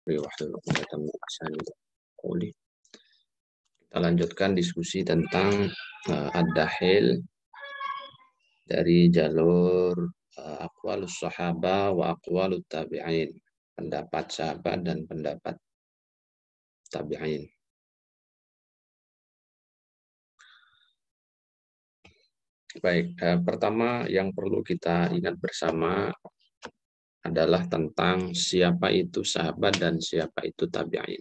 Kita lanjutkan diskusi tentang ad-dahil dari jalur aqwalus sahaba wa aqwalut tabi'in, pendapat sahabat dan pendapat tabi'in. Baik, pertama yang perlu kita ingat bersama adalah tentang siapa itu sahabat dan siapa itu tabi'in.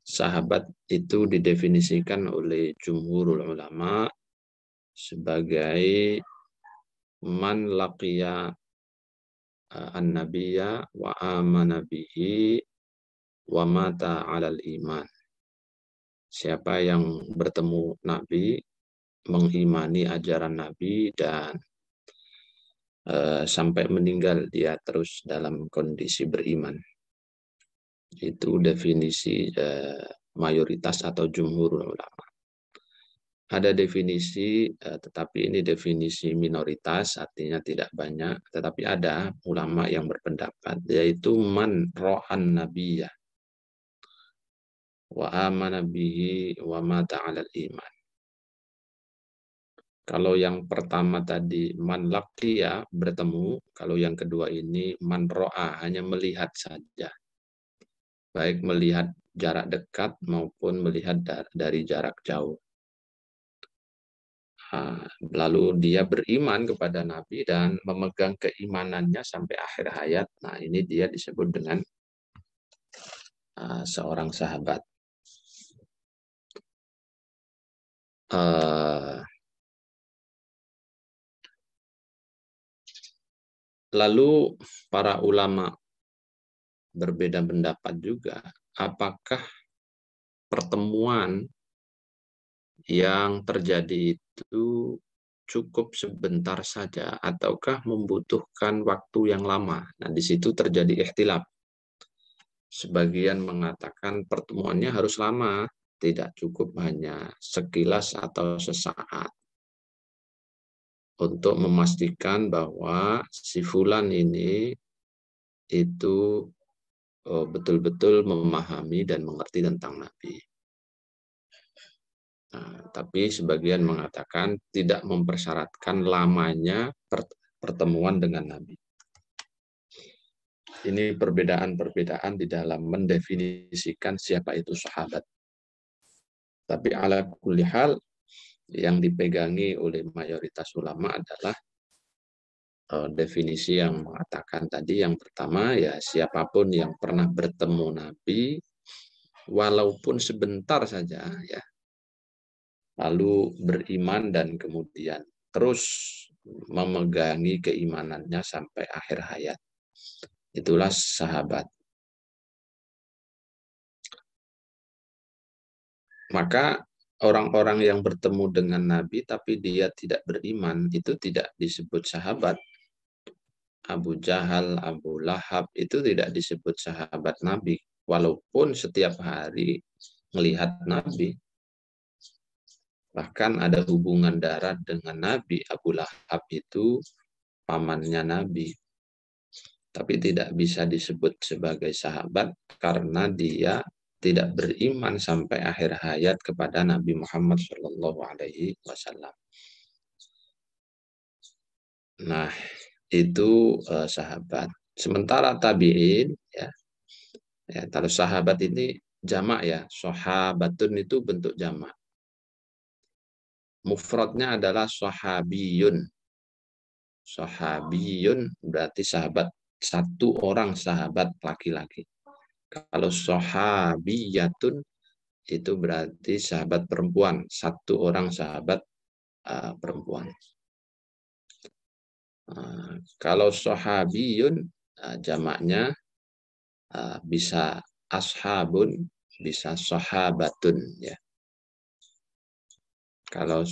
Sahabat itu didefinisikan oleh jumhurul ulama sebagai man laqiya an-nabiyya wa amana bihi wa mata 'alal iman. Siapa yang bertemu Nabi, mengimani ajaran Nabi dan sampai meninggal dia terus dalam kondisi beriman. Itu definisi mayoritas atau jumhurul ulama. Ada definisi, tetapi ini definisi minoritas, artinya tidak banyak, tetapi ada ulama yang berpendapat, yaitu man ro'an nabiyya wa amana bihi wa mata 'alal iman. Kalau yang pertama tadi man laqiya, bertemu, kalau yang kedua ini man ro'a, hanya melihat saja. Baik melihat jarak dekat maupun melihat dari jarak jauh. Lalu dia beriman kepada Nabi dan memegang keimanannya sampai akhir hayat. Nah, ini dia disebut dengan seorang sahabat. Lalu para ulama berbeda pendapat juga, apakah pertemuan yang terjadi itu cukup sebentar saja ataukah membutuhkan waktu yang lama. Nah, di situ terjadi ikhtilaf. Sebagian mengatakan pertemuannya harus lama, tidak cukup hanya sekilas atau sesaat. Untuk memastikan bahwa si fulan ini itu betul-betul memahami dan mengerti tentang Nabi. Nah, tapi sebagian mengatakan tidak mempersyaratkan lamanya pertemuan dengan Nabi. Ini perbedaan-perbedaan di dalam mendefinisikan siapa itu sahabat. Tapi ala kulli hal yang dipegangi oleh mayoritas ulama adalah definisi yang mengatakan tadi, yang pertama ya siapapun yang pernah bertemu Nabi walaupun sebentar saja ya, lalu beriman dan kemudian terus memegangi keimanannya sampai akhir hayat. Itulah sahabat. Maka orang-orang yang bertemu dengan Nabi tapi dia tidak beriman, itu tidak disebut sahabat. Abu Jahal, Abu Lahab itu tidak disebut sahabat Nabi, walaupun setiap hari melihat Nabi. Bahkan ada hubungan darah dengan Nabi. Abu Lahab itu pamannya Nabi. Tapi tidak bisa disebut sebagai sahabat karena dia tidak beriman sampai akhir hayat kepada Nabi Muhammad SAW. Nah, itu sahabat. Sementara tabi'in, ya, kalau sahabat ini jamak ya, sahabatun itu bentuk jamak. Mufradnya adalah sahabiyun. Sahabiyun berarti sahabat, satu orang sahabat laki-laki. Kalau sahabiyatun itu berarti sahabat perempuan, satu orang sahabat perempuan. Kalau sahabiyun jamaknya bisa ashabun, bisa sahabatun ya. Kalau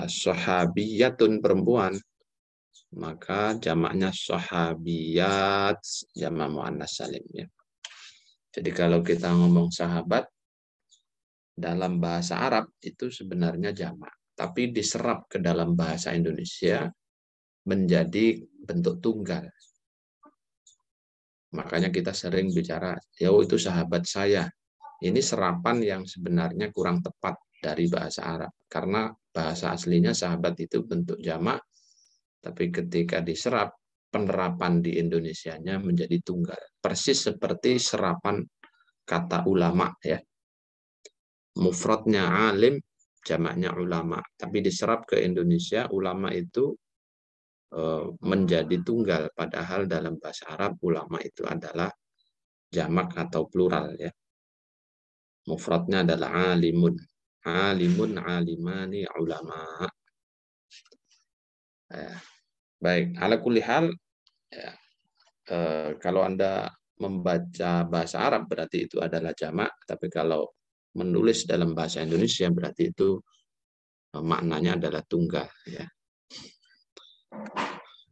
sahabiyatun perempuan, maka jamaknya sahabiyat, jamak muannas salim ya. Jadi kalau kita ngomong sahabat dalam bahasa Arab itu sebenarnya jamak, tapi diserap ke dalam bahasa Indonesia menjadi bentuk tunggal. Makanya kita sering bicara, ya itu sahabat saya. Ini serapan yang sebenarnya kurang tepat dari bahasa Arab. Karena bahasa aslinya sahabat itu bentuk jamak, tapi ketika diserap, penerapan di Indonesianya menjadi tunggal. Persis seperti serapan kata ulama, ya. Mufradnya alim, jamaknya ulama. Tapi diserap ke Indonesia, ulama itu menjadi tunggal. Padahal dalam bahasa Arab, ulama itu adalah jamak atau plural, ya. Mufradnya adalah alimun. Alimun, alimani, ulama. Ya. Baik, ala kulli hal, ya, kalau Anda membaca bahasa Arab berarti itu adalah jamak, tapi kalau menulis dalam bahasa Indonesia berarti itu maknanya adalah tunggal, ya.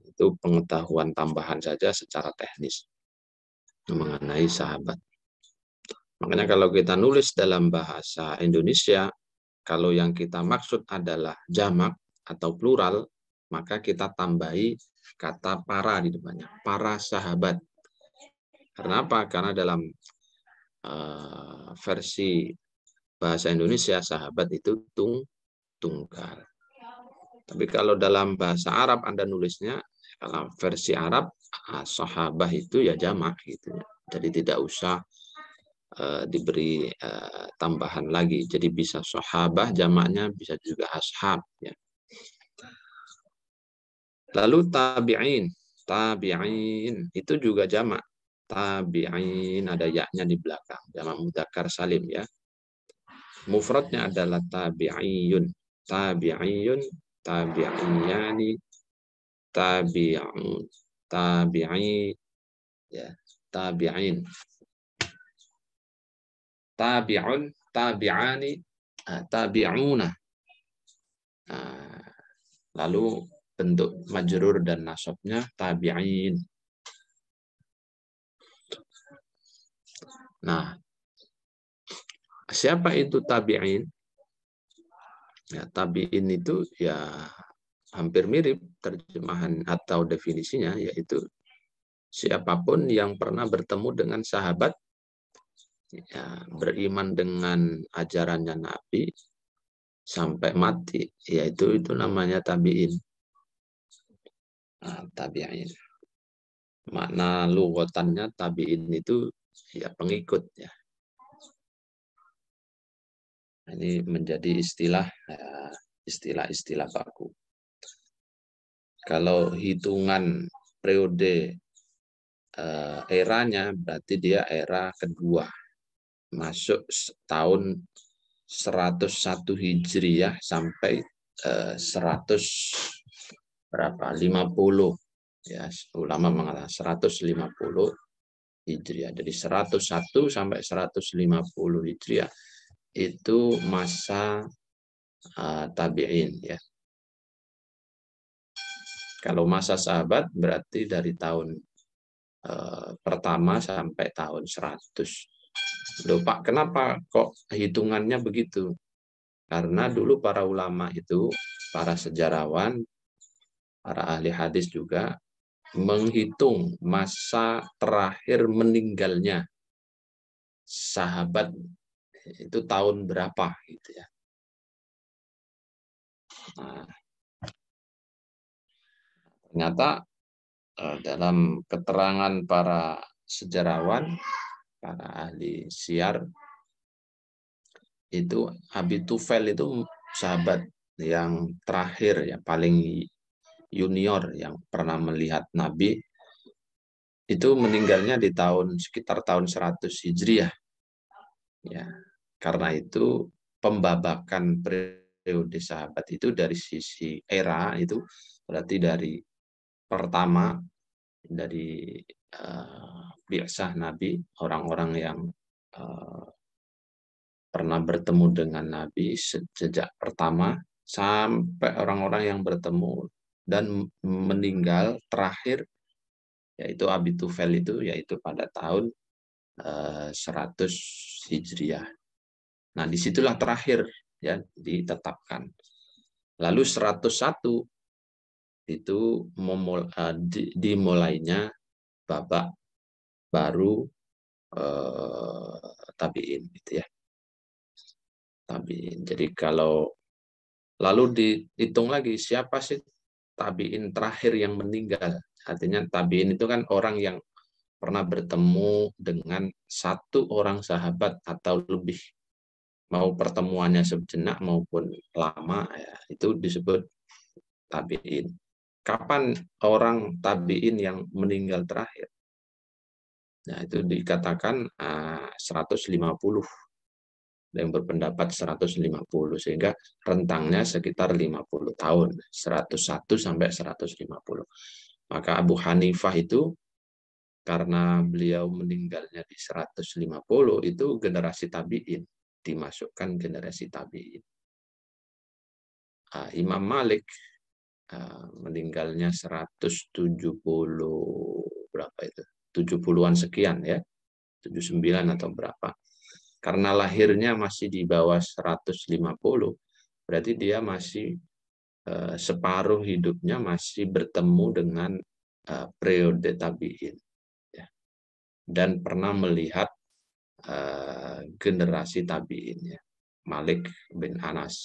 Itu pengetahuan tambahan saja secara teknis mengenai sahabat. Makanya kalau kita nulis dalam bahasa Indonesia, kalau yang kita maksud adalah jamak atau plural, maka kita tambahi kata para di depannya, para sahabat. Karena apa? Karena dalam versi bahasa Indonesia sahabat itu tunggal. Tapi kalau dalam bahasa Arab Anda nulisnya, kalau versi Arab sahabah itu ya jamak gitu ya. Jadi tidak usah diberi tambahan lagi. Jadi bisa sahabah jamaknya, bisa juga ashab, ya. Lalu tabi'in. Tabi'in itu juga jamak. Tabi'in ada yaknya di belakang. Jamak mudzakkar salim, ya. Mufradnya adalah tabi'iyun. Tabi'iyun, tabi'iyani, tabi'un, tabi'i, ya, tabi'in. Tabi'un, tabi'ani, tabi'una. Lalu bentuk majrur dan nasabnya tabi'in. Nah, siapa itu tabi'in? Ya, tabi'in itu ya hampir mirip terjemahan atau definisinya, yaitu siapapun yang pernah bertemu dengan sahabat, ya, beriman dengan ajarannya Nabi sampai mati, yaitu itu namanya tabi'in. Nah, tabi'in. Makna lugatannya tabi'in itu ya pengikut, ya. Ini menjadi istilah baku. Kalau hitungan periode eranya berarti dia era kedua, masuk tahun 101 Hijriyah sampai 100 berapa? 50, ya, ulama mengatakan 150 Hijriah. Jadi 101 sampai 150 Hijriah itu masa tabi'in, ya. Kalau masa sahabat berarti dari tahun pertama sampai tahun 100. Loh Pak, kenapa kok hitungannya begitu? Karena dulu para ulama itu, para sejarawan, para ahli hadis juga menghitung masa terakhir meninggalnya sahabat itu tahun berapa gitu, ya. Nah, ternyata dalam keterangan para sejarawan, para ahli siar, itu Abi Tufel itu sahabat yang terakhir, ya, paling junior yang pernah melihat Nabi, itu meninggalnya di sekitar tahun 100 Hijriah. Ya, karena itu pembabakan periode sahabat itu dari sisi era itu berarti dari pertama, dari biasa Nabi, orang-orang yang pernah bertemu dengan Nabi sejak pertama sampai orang-orang yang bertemu dan meninggal terakhir, yaitu Abi Tufel itu, yaitu pada tahun 100 Hijriah. Nah, disitulah terakhir, ya, ditetapkan. Lalu 101 itu dimulainya babak baru tabiin gitu ya. Tabiin. Jadi kalau lalu dihitung lagi siapa sih tabiin terakhir yang meninggal. Artinya tabiin itu kan orang yang pernah bertemu dengan satu orang sahabat atau lebih, mau pertemuannya sejenak maupun lama, ya, itu disebut tabiin. Kapan orang tabiin yang meninggal terakhir? Nah, itu dikatakan 150. Yang berpendapat 150, sehingga rentangnya sekitar 50 tahun, 101 sampai 150. Maka Abu Hanifah itu karena beliau meninggalnya di 150, itu generasi tabi'in, dimasukkan generasi tabi'in. Imam Malik meninggalnya 170 berapa itu? 70-an sekian ya. 79 atau berapa. Karena lahirnya masih di bawah 150, berarti dia masih separuh hidupnya masih bertemu dengan periode tabi'in, ya. Dan pernah melihat generasi tabi'in, ya. Malik bin Anas.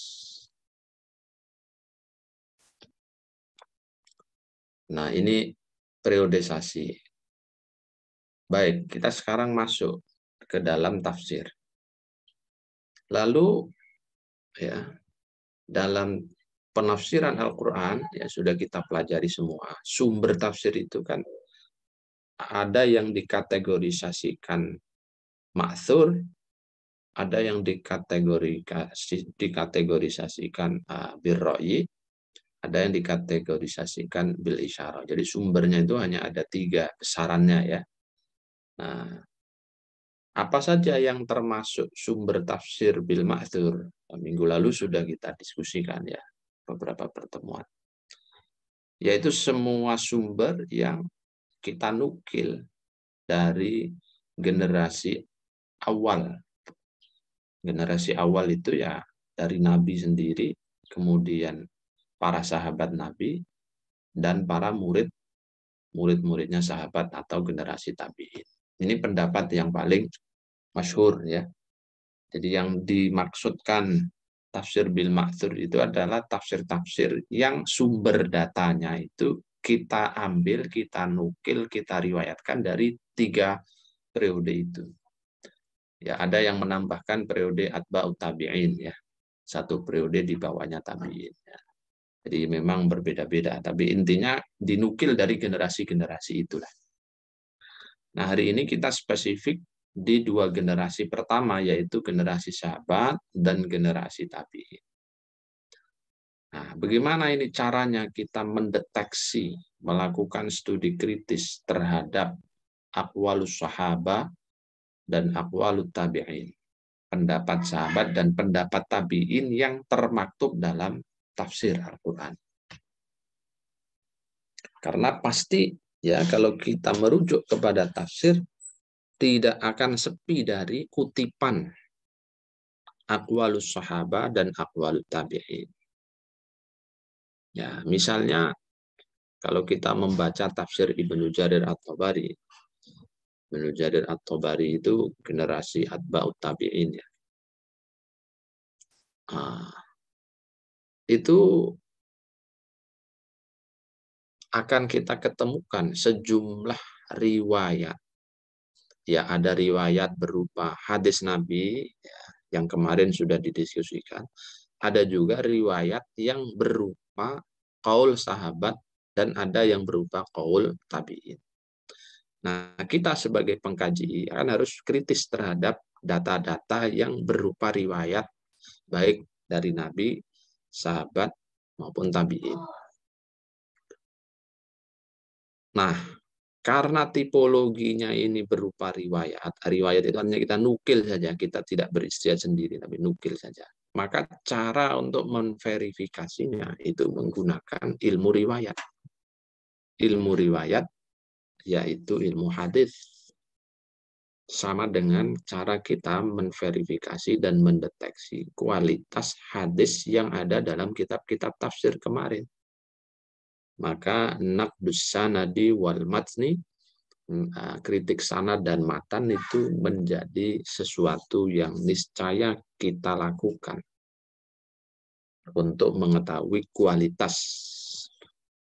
Nah, ini periodisasi. Baik, kita sekarang masuk ke dalam tafsir. Lalu ya, dalam penafsiran Al-Quran ya sudah kita pelajari semua. Sumber tafsir itu kan ada yang dikategorisasikan ma'thur, ada yang dikategorisasikan birro'i, ada yang dikategorisasikan bil isyarah. Jadi sumbernya itu hanya ada 3 besarannya ya. Nah, apa saja yang termasuk sumber tafsir bil ma'thur? Minggu lalu sudah kita diskusikan ya, beberapa pertemuan. Yaitu semua sumber yang kita nukil dari generasi awal. Generasi awal itu ya dari Nabi sendiri, kemudian para sahabat Nabi, dan para murid-muridnya sahabat atau generasi tabi'in. Ini pendapat yang paling masyhur ya. Jadi yang dimaksudkan tafsir bil ma'thur itu adalah tafsir-tafsir yang sumber datanya itu kita ambil, kita nukil, kita riwayatkan dari 3 periode itu. Ya, ada yang menambahkan periode atba'ut tabi'in ya. 1 periode di bawahnya tabi'in ya. Jadi memang berbeda-beda, tapi intinya dinukil dari generasi-generasi itulah. Nah, hari ini kita spesifik di 2 generasi pertama, yaitu generasi sahabat dan generasi tabi'in. Nah, bagaimana ini caranya kita mendeteksi, melakukan studi kritis terhadap aqwalus sahabah dan aqwalut tabi'in, pendapat sahabat dan pendapat tabi'in yang termaktub dalam tafsir Al-Quran. Karena pasti ya kalau kita merujuk kepada tafsir, tidak akan sepi dari kutipan aqwalus sahabah dan aqwalut tabi'in. Ya, misalnya kalau kita membaca tafsir Ibnu Jarir At-Tabari, Ibnu Jarir At-Tabari itu generasi atba'ut tabi'in ya. Itu akan kita ketemukan sejumlah riwayat. Ya, ada riwayat berupa hadis Nabi ya, yang kemarin sudah didiskusikan. Ada juga riwayat yang berupa qaul sahabat dan ada yang berupa qaul tabi'in. Nah, kita sebagai pengkaji kan harus kritis terhadap data-data yang berupa riwayat baik dari Nabi, sahabat maupun tabi'in. Nah, karena tipologinya ini berupa riwayat, riwayat itu hanya kita nukil saja, kita tidak beristihad sendiri, tapi nukil saja. Maka cara untuk memverifikasinya itu menggunakan ilmu riwayat. Ilmu riwayat yaitu ilmu hadis. Sama dengan cara kita memverifikasi dan mendeteksi kualitas hadis yang ada dalam kitab-kitab tafsir kemarin. Maka naqdus sanadi wal matni kritik sanad dan matan itu menjadi sesuatu yang niscaya kita lakukan untuk mengetahui kualitas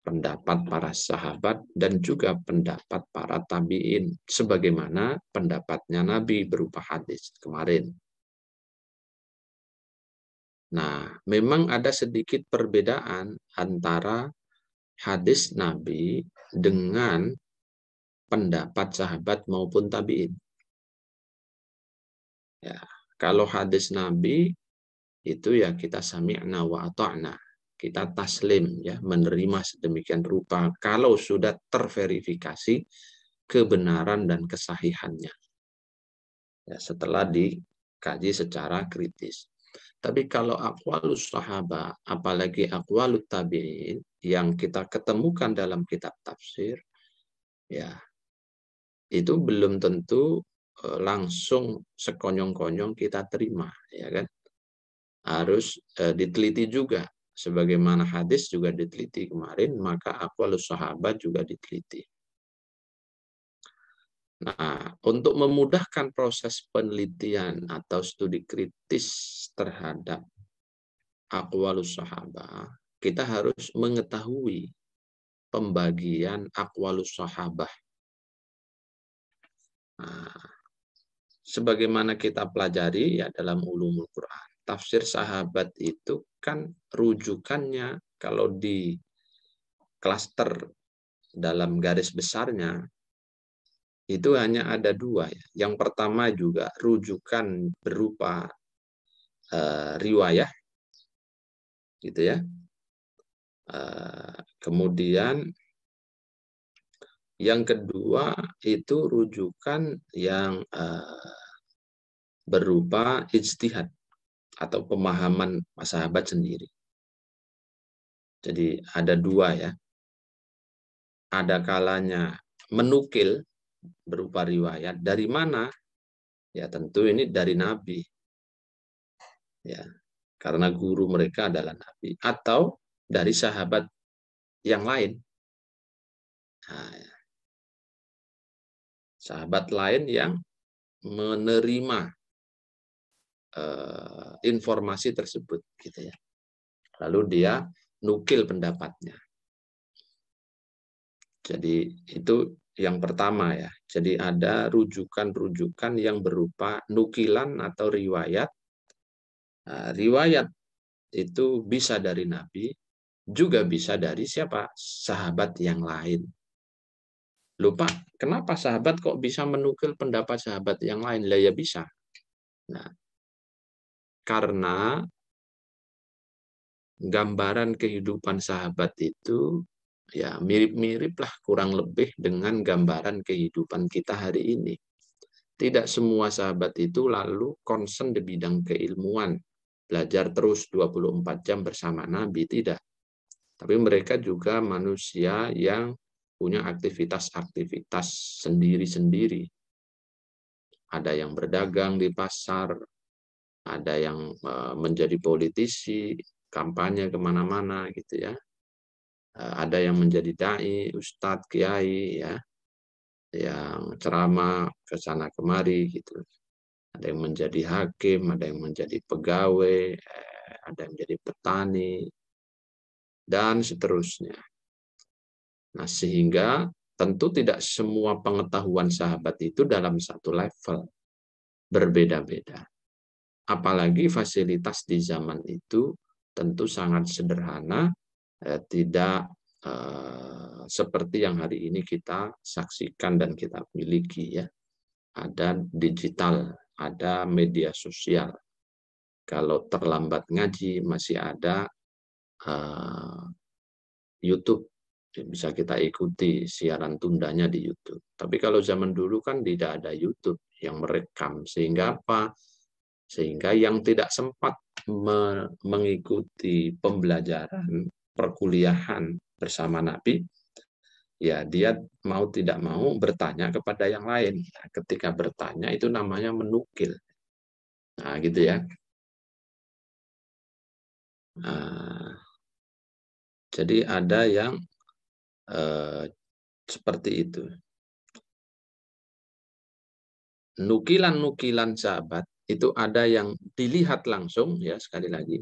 pendapat para sahabat dan juga pendapat para tabi'in, sebagaimana pendapatnya Nabi berupa hadis kemarin. Nah, memang ada sedikit perbedaan antara hadis Nabi dengan pendapat sahabat maupun tabi'in. Ya, kalau hadis Nabi itu ya kita sami'na wa ata'na. Kita taslim, ya, menerima sedemikian rupa kalau sudah terverifikasi kebenaran dan kesahihannya, ya, setelah dikaji secara kritis. Tapi kalau aqwalus sahabat, apalagi aqwalut tabi'in yang kita ketemukan dalam kitab tafsir, ya, itu belum tentu langsung sekonyong-konyong kita terima, ya kan? Harus diteliti juga. Sebagaimana hadis juga diteliti kemarin, maka aqwalus sahabat juga diteliti. Nah, untuk memudahkan proses penelitian atau studi kritis terhadap aqwalus sahabah, kita harus mengetahui pembagian aqwalus sahabah. Nah, sebagaimana kita pelajari ya dalam ulumul Quran, tafsir sahabat itu kan rujukannya kalau di klaster dalam garis besarnya itu hanya ada dua, ya. Yang pertama juga rujukan berupa riwayah, gitu ya. Kemudian yang kedua itu rujukan yang berupa ijtihad atau pemahaman sahabat sendiri. Jadi ada dua, ya. Ada kalanya menukil berupa riwayat dari mana? Ya tentu ini dari Nabi. Ya, karena guru mereka adalah Nabi, atau dari sahabat yang lain. Nah, ya. Sahabat lain yang menerima informasi tersebut, gitu ya. Lalu dia nukil pendapatnya. Jadi itu yang pertama, ya. Jadi ada rujukan-rujukan yang berupa nukilan atau riwayat. Nah, riwayat itu bisa dari Nabi, juga bisa dari siapa? Sahabat yang lain. Lupa, kenapa sahabat kok bisa menukil pendapat sahabat yang lain? Lah ya bisa. Nah, karena gambaran kehidupan sahabat itu ya mirip-mirip lah kurang lebih dengan gambaran kehidupan kita hari ini. Tidak semua sahabat itu lalu concern di bidang keilmuan, belajar terus 24 jam bersama Nabi, tidak. Tapi mereka juga manusia yang punya aktivitas-aktivitas sendiri-sendiri. Ada yang berdagang di pasar, ada yang menjadi politisi, kampanye kemana-mana, gitu ya. Ada yang menjadi dai, ustadz, kiai, ya, yang ceramah ke sana kemari, gitu. Ada yang menjadi hakim, ada yang menjadi pegawai, ada yang menjadi petani, dan seterusnya. Nah, sehingga tentu tidak semua pengetahuan sahabat itu dalam satu level, berbeda-beda. Apalagi fasilitas di zaman itu tentu sangat sederhana, tidak seperti yang hari ini kita saksikan dan kita miliki, ya. Ada digital, ada media sosial. Kalau terlambat ngaji masih ada YouTube, bisa kita ikuti siaran tundanya di YouTube. Tapi kalau zaman dulu kan tidak ada YouTube yang merekam, sehingga apa? Sehingga yang tidak sempat mengikuti pembelajaran perkuliahan bersama Nabi, ya dia mau tidak mau bertanya kepada yang lain. Nah, ketika bertanya itu namanya menukil. Nah, gitu ya. Nah, jadi ada yang seperti itu. nukilan-nukilan sahabat itu ada yang dilihat langsung, ya sekali lagi.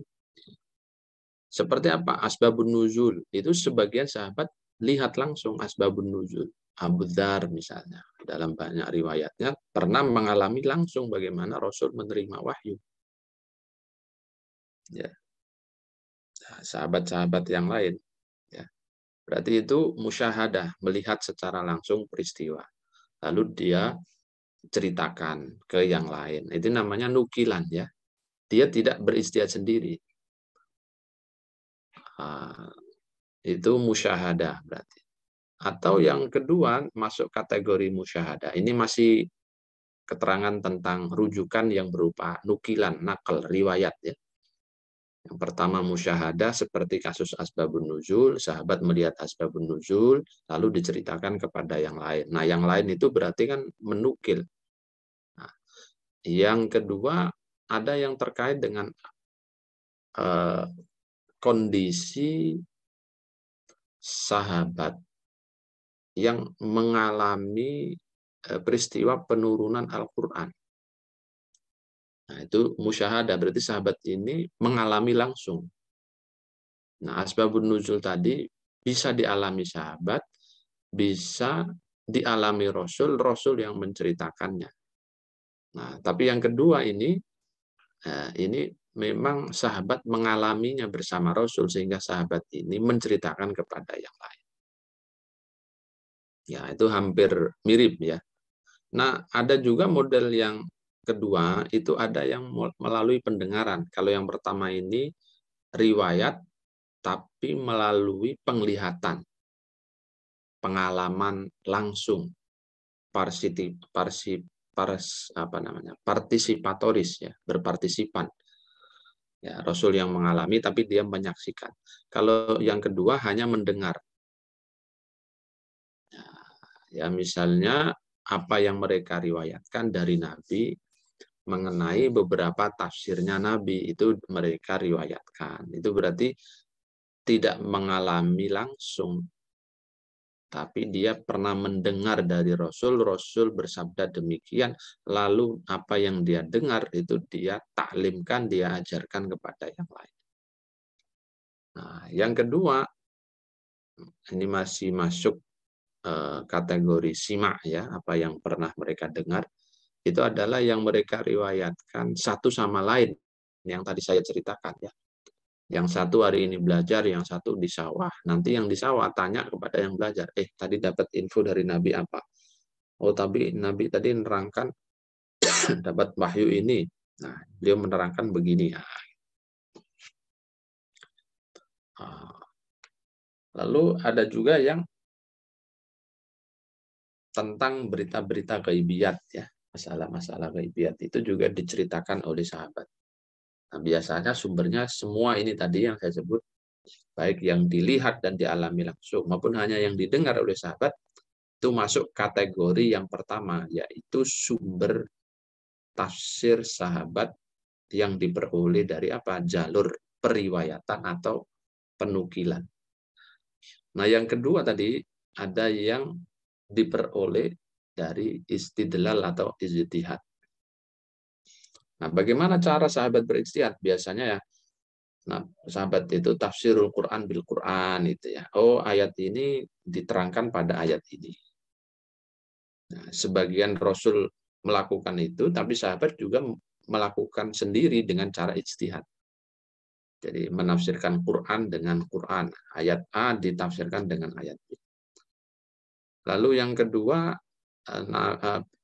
Seperti apa? Asbabun nuzul. Itu sebagian sahabat lihat langsung asbabun nuzul. Abu Dzar misalnya, dalam banyak riwayatnya pernah mengalami langsung bagaimana Rasul menerima wahyu. Ya. Sahabat-sahabat yang lain. Ya. Berarti itu musyahadah, melihat secara langsung peristiwa. Lalu dia ceritakan ke yang lain. Itu namanya nukilan, ya. Dia tidak beristihad sendiri. Itu musyahadah berarti. Atau yang kedua masuk kategori musyahadah. Ini masih keterangan tentang rujukan yang berupa nukilan, nakal, riwayat, ya. Yang pertama musyahadah seperti kasus asbabun nuzul, sahabat melihat asbabun nuzul lalu diceritakan kepada yang lain. Nah, yang lain itu berarti kan menukil. Nah, yang kedua ada yang terkait dengan kondisi sahabat yang mengalami peristiwa penurunan Al-Qur'an. Nah, itu musyahadah, berarti sahabat ini mengalami langsung. Nah, asbabun nuzul tadi bisa dialami sahabat, bisa dialami Rasul, Rasul yang menceritakannya. Nah, tapi yang kedua ini memang sahabat mengalaminya bersama Rasul, sehingga sahabat ini menceritakan kepada yang lain. Ya, itu hampir mirip, ya. Nah, ada juga model yang kedua, itu ada yang melalui pendengaran. Kalau yang pertama ini riwayat, tapi melalui penglihatan, pengalaman langsung, partisipatoris, ya, berpartisipan. Ya, Rasul yang mengalami, tapi dia menyaksikan. Kalau yang kedua hanya mendengar. Ya, misalnya apa yang mereka riwayatkan dari Nabi mengenai beberapa tafsirnya Nabi, itu mereka riwayatkan. Itu berarti tidak mengalami langsung, tapi dia pernah mendengar dari Rasul, Rasul bersabda demikian, lalu apa yang dia dengar itu dia taklimkan, dia ajarkan kepada yang lain. Nah, yang kedua, ini masih masuk kategori simak, ya, apa yang pernah mereka dengar, itu adalah yang mereka riwayatkan satu sama lain, yang tadi saya ceritakan, ya. Yang satu hari ini belajar, yang satu di sawah. Nanti yang di sawah tanya kepada yang belajar, tadi dapat info dari Nabi apa? Oh, tapi Nabi tadi menerangkan dapat wahyu ini. Nah, beliau menerangkan begini. Lalu ada juga yang tentang berita-berita ghaibiyat, ya. Masalah-masalah ghaibiyat itu juga diceritakan oleh sahabat. Nah, biasanya sumbernya semua ini tadi yang saya sebut, baik yang dilihat dan dialami langsung maupun hanya yang didengar oleh sahabat, itu masuk kategori yang pertama, yaitu sumber tafsir sahabat yang diperoleh dari apa? Jalur periwayatan atau penukilan. Nah, yang kedua tadi ada yang diperoleh dari istidlal atau ijtihad. Nah, bagaimana cara sahabat berijtihad? Biasanya, ya, nah, sahabat itu tafsirul Quran bil Quran itu, ya. Oh, ayat ini diterangkan pada ayat ini. Nah, sebagian Rasul melakukan itu, tapi sahabat juga melakukan sendiri dengan cara ijtihad. Jadi menafsirkan Quran dengan Quran. Ayat A ditafsirkan dengan ayat B. Lalu yang kedua,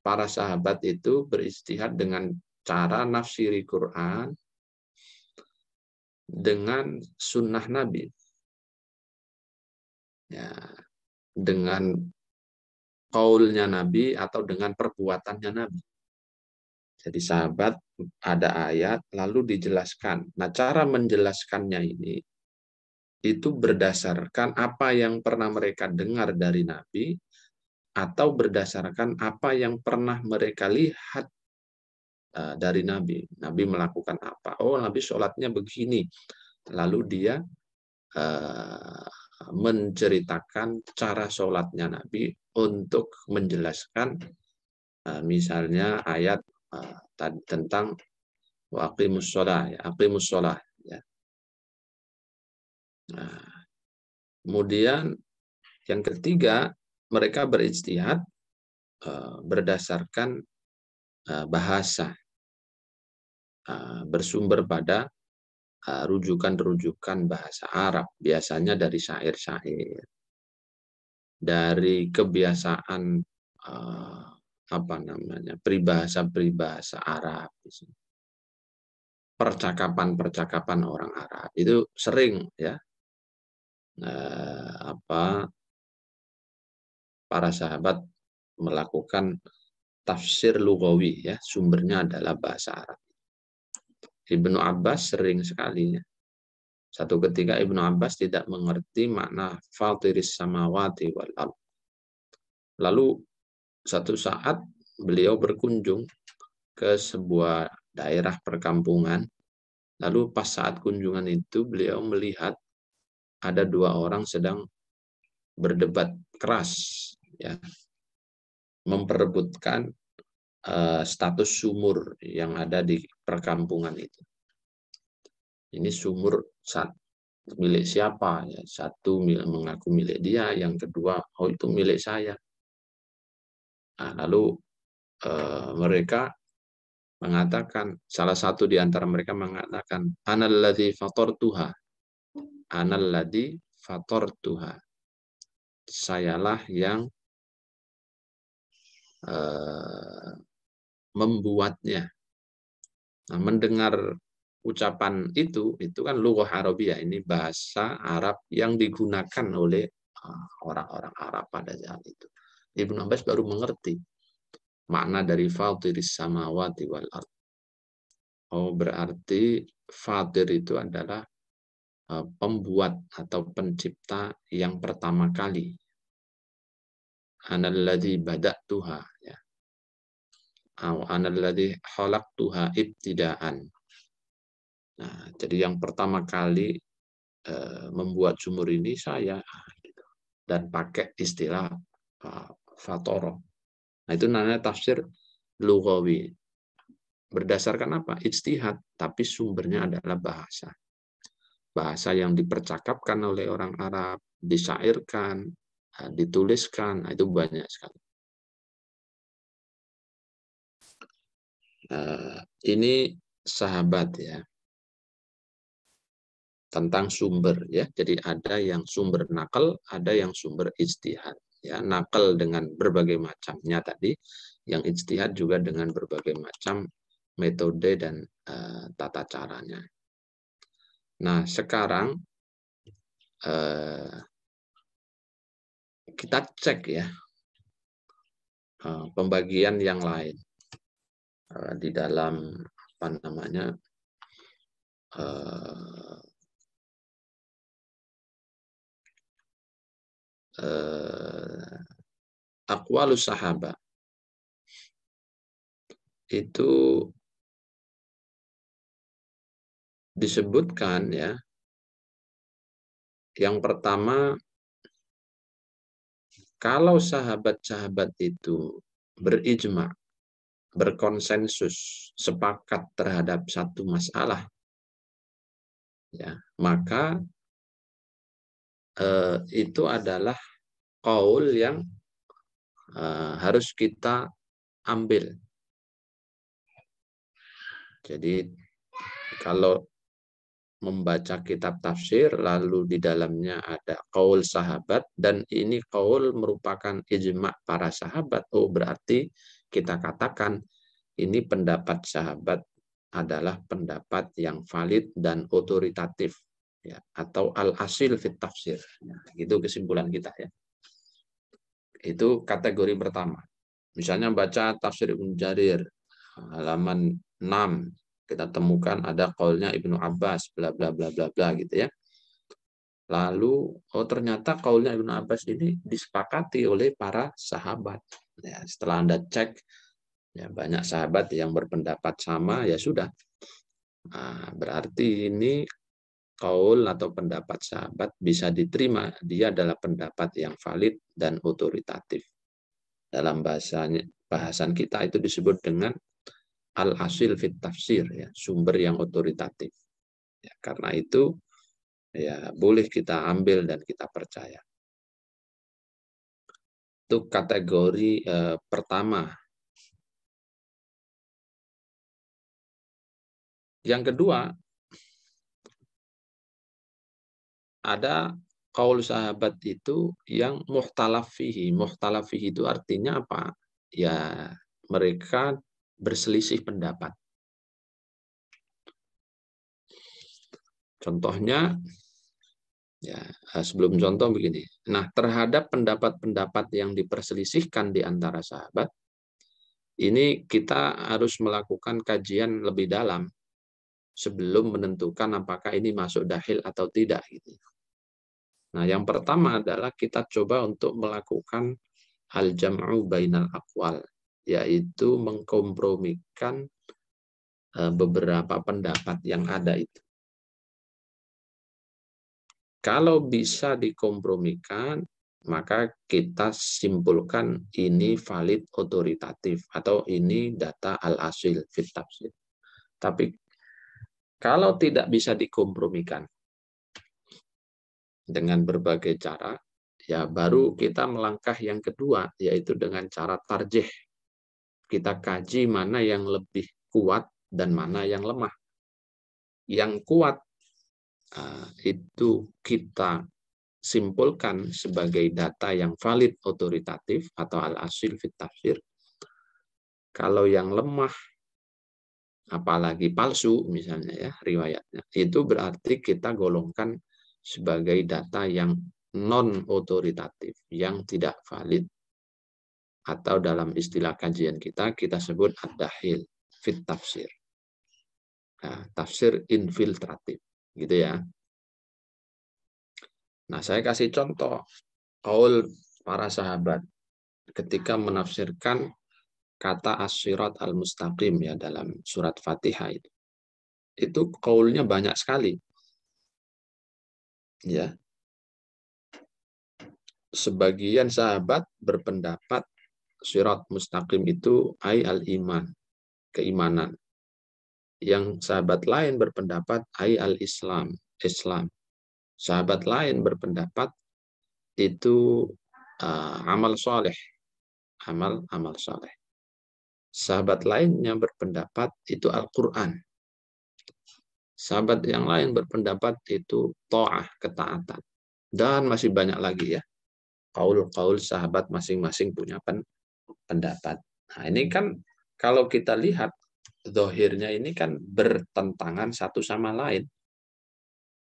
para sahabat itu berijtihad dengan cara nafsiri Quran dengan sunnah Nabi. Ya, dengan qaulnya Nabi atau dengan perbuatannya Nabi. Jadi sahabat ada ayat lalu dijelaskan. Nah, cara menjelaskannya ini itu berdasarkan apa yang pernah mereka dengar dari Nabi atau berdasarkan apa yang pernah mereka lihat dari Nabi. Nabi melakukan apa? Oh, Nabi sholatnya begini. Lalu dia menceritakan cara sholatnya Nabi untuk menjelaskan Misalnya ayat tentang wa aqimus shalah, ya, aqimus shalah, ya. Nah, kemudian yang ketiga, mereka berijtihad berdasarkan bahasa, bersumber pada rujukan-rujukan bahasa Arab, biasanya dari syair-syair, dari kebiasaan apa namanya, peribahasa-peribahasa Arab, percakapan-percakapan orang Arab itu sering, ya, para sahabat melakukan tafsir lugawi, ya, sumbernya adalah bahasa Arab. Ibnu Abbas sering sekali, ya. Satu ketika Ibnu Abbas tidak mengerti makna fatiris samawati wal ard. Lalu satu saat beliau berkunjung ke sebuah daerah perkampungan. Lalu pas saat kunjungan itu beliau melihat ada dua orang sedang berdebat keras, ya, memperebutkan status sumur yang ada di perkampungan itu. Ini sumur milik siapa? Ya, satu mengaku milik dia, yang kedua, oh itu milik saya. Nah, lalu mereka mengatakan, salah satu di antara mereka mengatakan, analladzi fatartuha, analladzi fatartuha, sayalah yang membuatnya. Nah, mendengar ucapan itu kan lughah Arabiyah, ini bahasa Arab yang digunakan oleh orang-orang Arab pada saat itu. Ibnu Abbas baru mengerti makna dari fatiris samawati wal ard. Oh, berarti fatir itu adalah pembuat atau pencipta yang pertama kali. Analladzi bada'tuha, ya. Analladzi khalaqtuha ibtidaan. Nah, jadi yang pertama kali membuat sumur ini saya, gitu. Dan pakai istilah fatoro. Nah, itu namanya tafsir lughawi. Berdasarkan apa? Ijtihad, tapi sumbernya adalah bahasa. Bahasa yang dipercakapkan oleh orang Arab, disyairkan, dituliskan, itu banyak sekali. Ini sahabat, ya, tentang sumber, ya. Jadi ada yang sumber nakal, ada yang sumber ijtihad, ya. Nakal dengan berbagai macamnya tadi, yang ijtihad juga dengan berbagai macam metode dan tata caranya. Nah, sekarang kita cek, ya, pembagian yang lain di dalam apa namanya aqwalus sahabat itu disebutkan, ya, yang pertama, kalau sahabat-sahabat itu berijma, berkonsensus, sepakat terhadap satu masalah, ya, maka itu adalah qaul yang harus kita ambil. Jadi kalau membaca kitab tafsir lalu di dalamnya ada qaul sahabat dan ini qaul merupakan ijma para sahabat, oh berarti kita katakan ini pendapat sahabat adalah pendapat yang valid dan otoritatif, ya, atau al-asil fit tafsir. Ya, itu kesimpulan kita, ya. Itu kategori pertama. Misalnya baca tafsir Ibnu Jarir halaman 6, kita temukan ada qaulnya Ibnu Abbas bla bla bla bla bla, gitu, ya. Lalu ternyata qaulnya Ibnu Abbas ini disepakati oleh para sahabat. Ya, setelah Anda cek, ya, banyak sahabat yang berpendapat sama, ya sudah. Nah, berarti ini qaul atau pendapat sahabat bisa diterima, dia adalah pendapat yang valid dan otoritatif. Dalam bahasanya bahasan kita itu disebut dengan al-asil fit tafsir, ya, sumber yang otoritatif. Ya, karena itu ya boleh kita ambil dan kita percaya. Itu kategori pertama. Yang kedua, ada kaul sahabat itu yang mukhtalaf fihi. Mukhtalaf fihi itu artinya apa? Ya, mereka berselisih pendapat. Contohnya, ya, sebelum contoh begini. Nah, terhadap pendapat-pendapat yang diperselisihkan di antara sahabat, ini kita harus melakukan kajian lebih dalam sebelum menentukan apakah ini masuk dahil atau tidak. Gitu. Nah, yang pertama adalah kita coba untuk melakukan al-jam'u bainal aqwal, yaitu mengkompromikan beberapa pendapat yang ada itu. Kalau bisa dikompromikan, maka kita simpulkan ini valid otoritatif atau ini data al-asil fit tafsir. Tapi kalau tidak bisa dikompromikan dengan berbagai cara, ya baru kita melangkah yang kedua, yaitu dengan cara tarjih. Kita kaji mana yang lebih kuat dan mana yang lemah. Yang kuat itu kita simpulkan sebagai data yang valid otoritatif atau al-asil fit tafsir. Kalau yang lemah, apalagi palsu misalnya ya riwayatnya, itu berarti kita golongkan sebagai data yang non otoritatif, yang tidak valid, atau dalam istilah kajian kita sebut ad-dahil fit tafsir. Nah, tafsir infiltratif, gitu ya. Nah, saya kasih contoh qaul para sahabat ketika menafsirkan kata as-sirat al-mustaqim ya dalam surat Fatihah itu. Itu qaulnya banyak sekali. Ya. Sebagian sahabat berpendapat sirat mustaqim itu ai al-iman, keimanan. Yang sahabat lain berpendapat ai al-islam, Islam. Sahabat lain berpendapat itu amal soleh, amal soleh. Sahabat lainnya berpendapat itu Al-Quran. Sahabat yang lain berpendapat itu ta'ah, ketaatan. Dan masih banyak lagi ya. Qaul-qaul sahabat masing-masing punya pendapat. Nah, ini kan kalau kita lihat zahirnya ini kan bertentangan satu sama lain.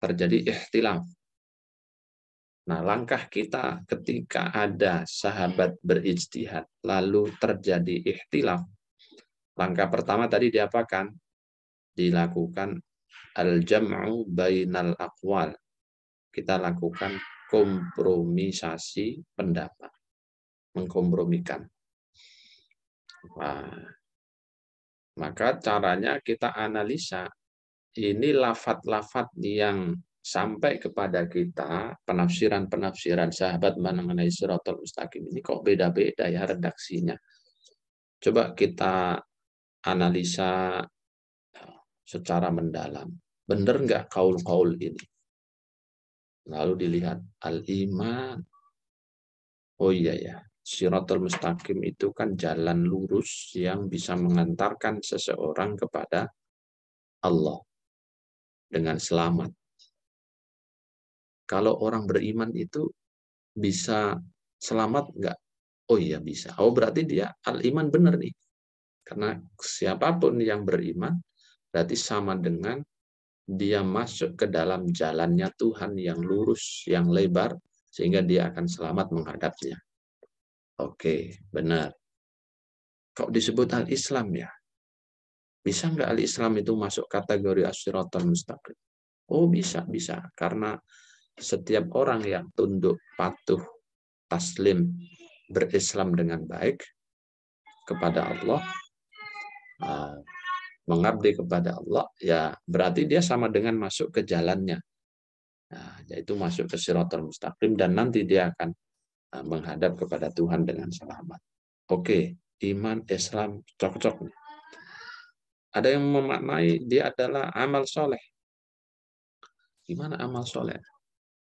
Terjadi ikhtilaf. Nah, langkah kita ketika ada sahabat berijtihad lalu terjadi ikhtilaf. Langkah pertama tadi diapakan? Dilakukan al-jam'u bainal aqwal. Kita lakukan kompromisasi pendapat. Mengkompromikan. Nah, maka caranya kita analisa ini lafat-lafat yang sampai kepada kita, penafsiran-penafsiran sahabat mengenai Shiratal Mustaqim ini kok beda-beda ya redaksinya. Coba kita analisa secara mendalam. Benar nggak kaul-kaul ini? Lalu dilihat al-iman. Oh iya ya, Shiratal Mustaqim itu kan jalan lurus yang bisa mengantarkan seseorang kepada Allah dengan selamat. Kalau orang beriman itu bisa selamat nggak? Oh iya bisa. Oh berarti dia al-iman benar nih. Karena siapapun yang beriman berarti sama dengan dia masuk ke dalam jalannya Tuhan yang lurus, yang lebar, sehingga dia akan selamat menghadapnya. Oke, benar. Kok disebut al-Islam ya? Bisa nggak al-Islam itu masuk kategori as-siratal mustaqim? Oh bisa. Karena setiap orang yang tunduk, patuh, taslim, berislam dengan baik kepada Allah, mengabdi kepada Allah, ya berarti dia sama dengan masuk ke jalannya. Nah, yaitu masuk ke Shiratal Mustaqim dan nanti dia akan menghadap kepada Tuhan dengan selamat. Oke, iman, Islam, cocok. Ada yang memaknai dia adalah amal soleh. Gimana amal soleh?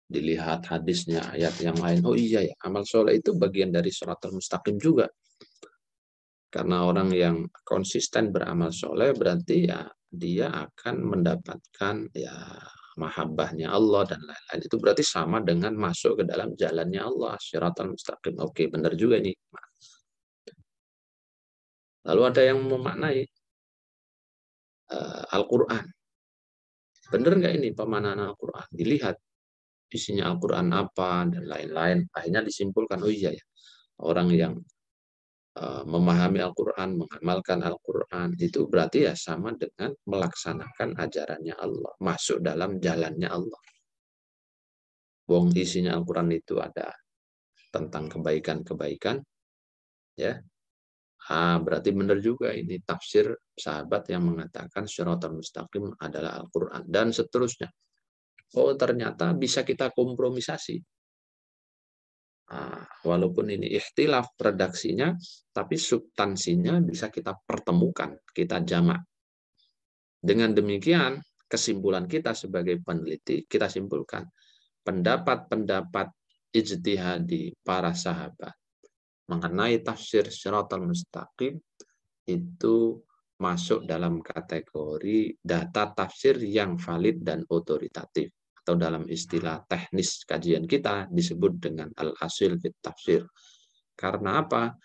Dilihat hadisnya, ayat yang lain. Oh iya ya, amal soleh itu bagian dari shiratal mustaqim juga. Karena orang yang konsisten beramal soleh berarti ya dia akan mendapatkan ya mahabbahnya Allah dan lain-lain. Itu berarti sama dengan masuk ke dalam jalannya Allah, shiratal mustaqim. Oke, benar juga nih. Lalu ada yang memaknai Al-Quran. Benar nggak ini pemaknaan Al-Quran? Dilihat isinya Al-Quran apa dan lain-lain. Akhirnya disimpulkan, oh iya ya, orang yang memahami Al-Quran, mengamalkan Al-Quran, itu berarti ya sama dengan melaksanakan ajarannya Allah, masuk dalam jalannya Allah. Wong isinya Al-Quran itu ada tentang kebaikan-kebaikan, ya. Berarti benar juga ini tafsir sahabat yang mengatakan Shiratal Mustaqim adalah Al-Quran dan seterusnya. Oh ternyata bisa kita kompromisasi. Walaupun ini ikhtilaf redaksinya, tapi substansinya bisa kita pertemukan, kita jamak. Dengan demikian, kesimpulan kita sebagai peneliti, kita simpulkan pendapat-pendapat ijtihadi para sahabat mengenai tafsir Shiratal Mustaqim itu masuk dalam kategori data tafsir yang valid dan otoritatif, atau dalam istilah teknis kajian kita disebut dengan al-asil fit tafsir. Karena apa?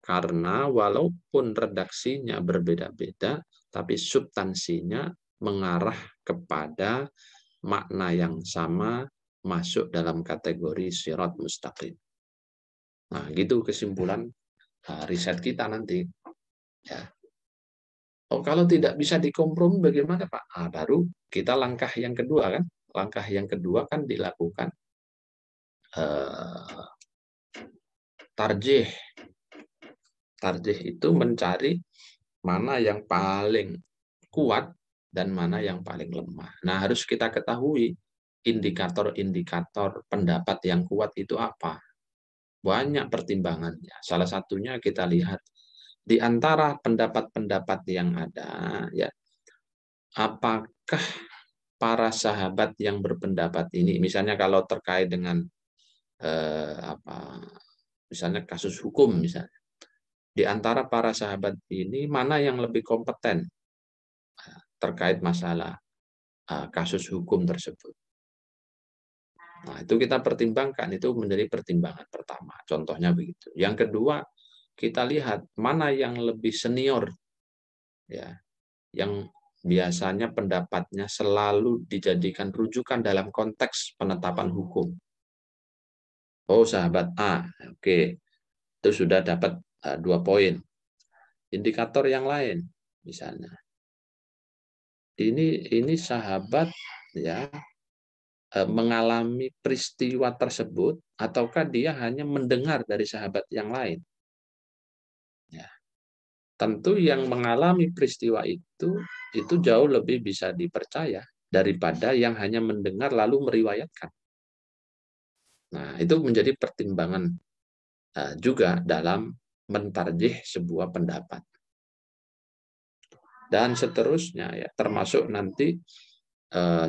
Karena walaupun redaksinya berbeda-beda, tapi substansinya mengarah kepada makna yang sama, masuk dalam kategori sirat mustaqim. Nah, gitu kesimpulan riset kita nanti. Ya. Oh, kalau tidak bisa dikompromi bagaimana, Pak? Baru kita langkah yang kedua kan? Langkah yang kedua kan dilakukan tarjih. Tarjih itu mencari mana yang paling kuat dan mana yang paling lemah. Nah, harus kita ketahui indikator-indikator pendapat yang kuat itu apa. Banyak pertimbangannya. Salah satunya kita lihat di antara pendapat-pendapat yang ada, ya, apakah para sahabat yang berpendapat ini, misalnya kalau terkait dengan misalnya kasus hukum, misalnya di antara para sahabat ini mana yang lebih kompeten terkait masalah kasus hukum tersebut. Nah, itu kita pertimbangkan, itu menjadi pertimbangan pertama. Contohnya begitu. Yang kedua, kita lihat mana yang lebih senior, ya, yang biasanya pendapatnya selalu dijadikan rujukan dalam konteks penetapan hukum. Oh, sahabat A, oke, itu sudah dapat 2 poin. Indikator yang lain, misalnya, ini sahabat ya mengalami peristiwa tersebut ataukah dia hanya mendengar dari sahabat yang lain. Ya. Tentu yang mengalami peristiwa itu jauh lebih bisa dipercaya daripada yang hanya mendengar lalu meriwayatkan. Nah, itu menjadi pertimbangan juga dalam mentarjih sebuah pendapat. Dan seterusnya ya, termasuk nanti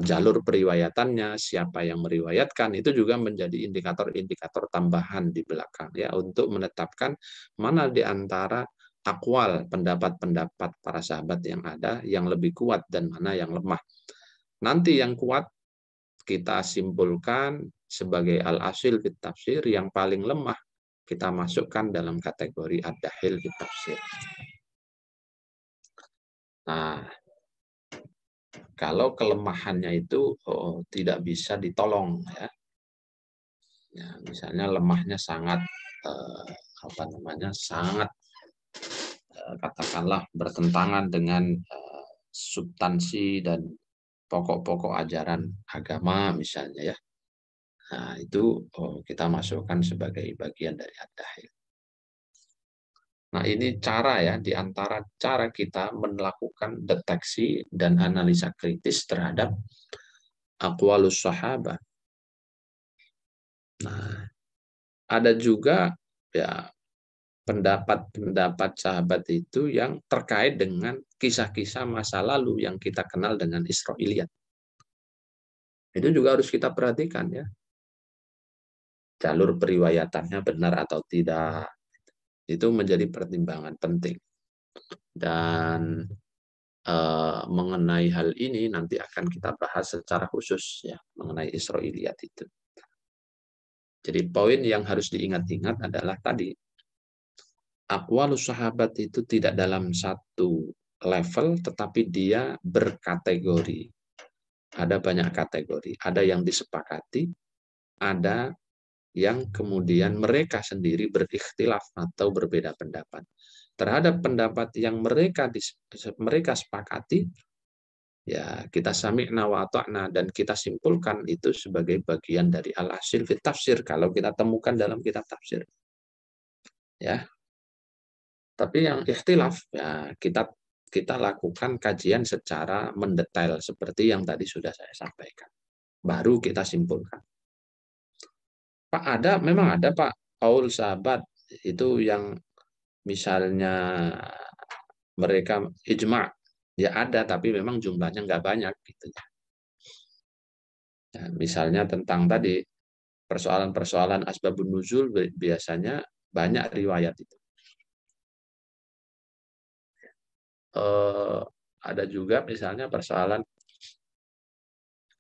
jalur periwayatannya, siapa yang meriwayatkan, itu juga menjadi indikator-indikator tambahan di belakang ya untuk menetapkan mana di antara akwal pendapat-pendapat para sahabat yang ada yang lebih kuat dan mana yang lemah. Nanti yang kuat kita simpulkan sebagai al-asil fit tafsir, yang paling lemah kita masukkan dalam kategori ad-dahil fit tafsir. Nah, kalau kelemahannya itu tidak bisa ditolong ya. Ya, misalnya lemahnya sangat sangat katakanlah bertentangan dengan substansi dan pokok-pokok ajaran agama misalnya ya. Nah, itu kita masukkan sebagai bagian dari ad-dahil. Nah, ini cara ya, di antara cara kita melakukan deteksi dan analisa kritis terhadap aqwalus sahabat. Nah, ada juga ya pendapat-pendapat sahabat itu yang terkait dengan kisah-kisah masa lalu yang kita kenal dengan Israiliyat. Itu juga harus kita perhatikan ya. Jalur periwayatannya benar atau tidak. Itu menjadi pertimbangan penting. Dan mengenai hal ini nanti akan kita bahas secara khusus ya mengenai Israiliyat itu. Jadi poin yang harus diingat-ingat adalah tadi aqwalus sahabat itu tidak dalam satu level tetapi dia berkategori. Ada banyak kategori, ada yang disepakati, ada yang kemudian mereka sendiri berikhtilaf atau berbeda pendapat. Terhadap pendapat yang mereka sepakati, ya kita sami'na wa ata'na dan kita simpulkan itu sebagai bagian dari al-asil fit tafsir kalau kita temukan dalam kitab tafsir. Ya. Tapi yang ikhtilaf ya kita lakukan kajian secara mendetail seperti yang tadi sudah saya sampaikan. Baru kita simpulkan. Pak, memang ada Pak kaul sahabat itu yang misalnya mereka ijma, ya ada tapi memang jumlahnya nggak banyak gitu. Ya, misalnya tentang tadi persoalan-persoalan asbabun nuzul biasanya banyak riwayat itu. Ada juga misalnya persoalan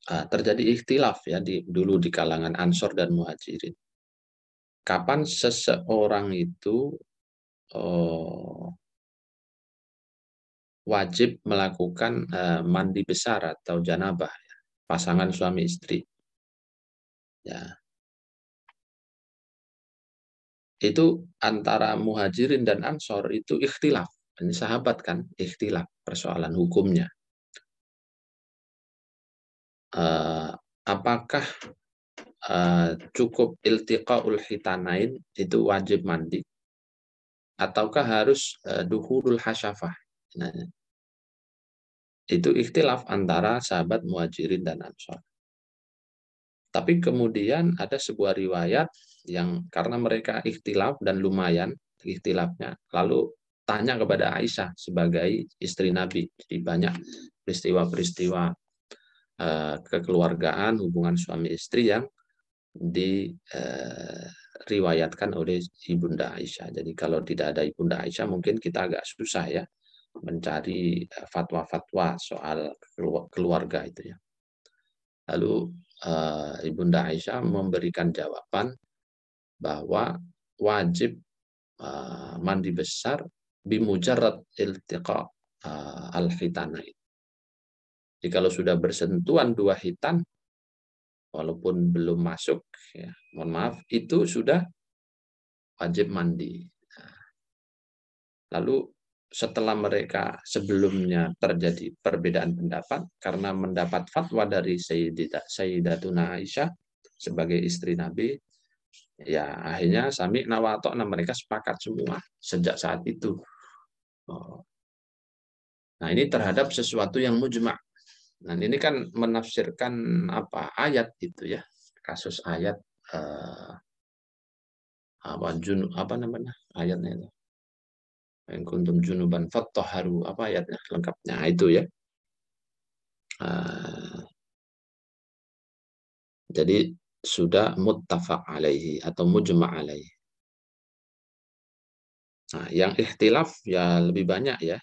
terjadi ikhtilaf ya dulu di kalangan Ansor dan Muhajirin. Kapan seseorang itu wajib melakukan mandi besar atau janabah ya, pasangan suami istri. Ya. Itu antara Muhajirin dan Ansor itu ikhtilaf. Ini sahabat kan, ikhtilaf persoalan hukumnya. Apakah cukup iltiqaul hitanain itu wajib mandi ataukah harus duhurul hasyafah? Nah, itu ikhtilaf antara sahabat Muhajirin dan Ansor. Tapi kemudian ada sebuah riwayat yang karena mereka ikhtilaf dan lumayan ikhtilafnya, lalu tanya kepada Aisyah sebagai istri Nabi. Jadi banyak peristiwa-peristiwa kekeluargaan, hubungan suami istri yang diriwayatkan oleh Ibunda Aisyah. Jadi kalau tidak ada Ibunda Aisyah mungkin kita agak susah ya mencari fatwa-fatwa soal keluarga itu ya. Lalu Ibunda Aisyah memberikan jawaban bahwa wajib mandi besar bimujarrad iltiqa al-hitanain. Jadi kalau sudah bersentuhan dua hitan walaupun belum masuk ya, mohon maaf itu sudah wajib mandi. Lalu setelah mereka sebelumnya terjadi perbedaan pendapat karena mendapat fatwa dari Sayyidatuna Aisyah sebagai istri Nabi, ya akhirnya sami nawatokna mereka sepakat semua sejak saat itu. Nah ini terhadap sesuatu yang mujma'. Nah ini kan menafsirkan apa ayat itu ya, kasus ayat apa namanya ayatnya itu. Yang kuntum junuban fattaharu apa ayatnya lengkapnya itu ya. Jadi sudah muttafaq alaihi atau mujma' alaihi. Nah, yang ikhtilaf ya lebih banyak ya.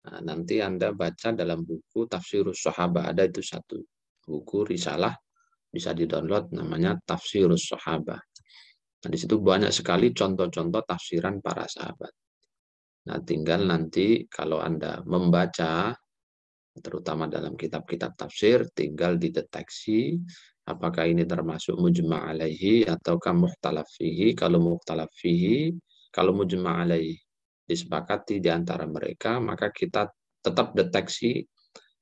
Nah, nanti Anda baca dalam buku Tafsirus Sahabah, ada itu satu buku risalah bisa di-download namanya Tafsirus Sahabah. Nah, di situ banyak sekali contoh-contoh tafsiran para sahabat. Nah, tinggal nanti kalau Anda membaca terutama dalam kitab-kitab tafsir tinggal dideteksi apakah ini termasuk mujma' alaihi ataukah mukhtalaf fihi. Kalau mukhtalaf fihi, kalau mujma' alaihi disepakati di antara mereka, maka kita tetap deteksi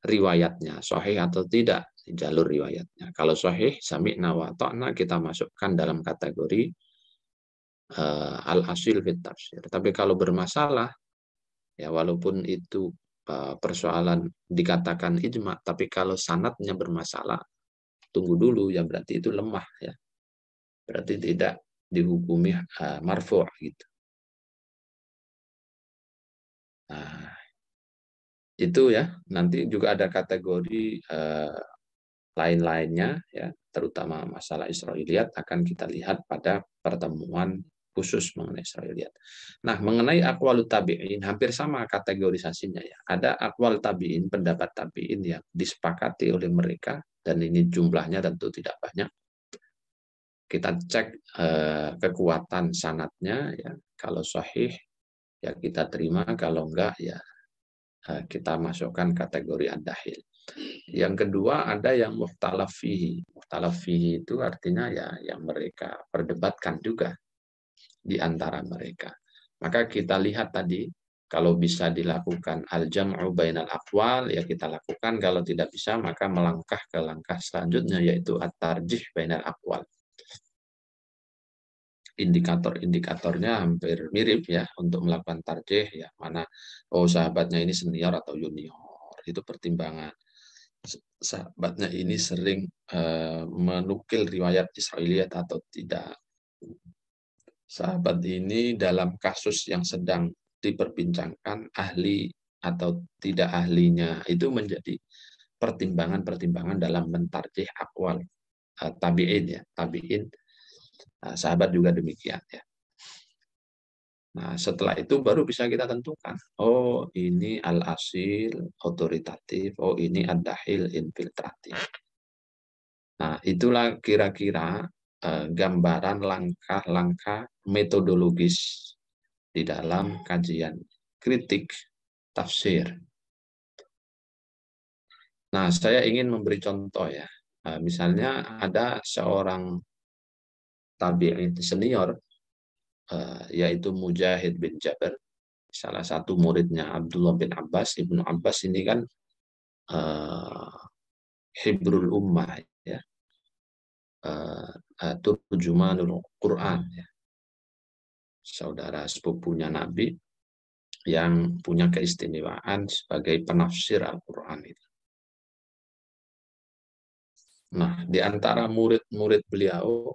riwayatnya sahih atau tidak di jalur riwayatnya. Kalau sahih sami'na wa ta'na kita masukkan dalam kategori al-asil fit tafsir. Tapi kalau bermasalah ya walaupun itu persoalan dikatakan ijma, tapi kalau sanadnya bermasalah, tunggu dulu ya berarti itu lemah ya. Berarti tidak dihukumi marfu' gitu. Nah, itu ya. Nanti juga ada kategori lain-lainnya ya, terutama masalah Israiliyat akan kita lihat pada pertemuan khusus mengenai Israiliyat. Nah, mengenai aqwalut tabi'in hampir sama kategorisasinya ya. Ada aqwal tabi'in, pendapat tabi'in yang disepakati oleh mereka dan ini jumlahnya tentu tidak banyak. Kita cek kekuatan sanadnya ya. Kalau sahih ya kita terima, kalau enggak ya kita masukkan kategori ad-dahil. Yang kedua ada yang mukhtalaf fihi. Mukhtalaf fihi itu artinya ya yang mereka perdebatkan juga di antara mereka. Maka kita lihat tadi kalau bisa dilakukan al-jam'u bainal aqwal ya kita lakukan, kalau tidak bisa maka melangkah ke langkah selanjutnya yaitu at-tarjih bainal aqwal. Indikator-indikatornya hampir mirip ya untuk melakukan tarjih ya, mana sahabatnya ini senior atau junior, itu pertimbangan. Sahabatnya ini sering menukil riwayat Israiliyat atau tidak. Sahabat ini dalam kasus yang sedang diperbincangkan ahli atau tidak ahlinya, itu menjadi pertimbangan-pertimbangan dalam mentarjih akwal tabi'in ya, tabi'in sahabat juga demikian ya. Nah, setelah itu baru bisa kita tentukan, oh ini al-asil otoritatif, oh ini ad-dahil infiltratif. Nah, itulah kira-kira gambaran langkah-langkah metodologis di dalam kajian kritik tafsir. Nah, saya ingin memberi contoh ya. Misalnya ada seorang tabi'in senior, yaitu Mujahid bin Jabir, salah satu muridnya Abdullah bin Abbas. Ibnu Abbas ini kan hibrul ummah ya, turjumanul Quran ya, saudara sepupunya Nabi yang punya keistimewaan sebagai penafsir Al-Quran itu. Nah, di antara murid-murid beliau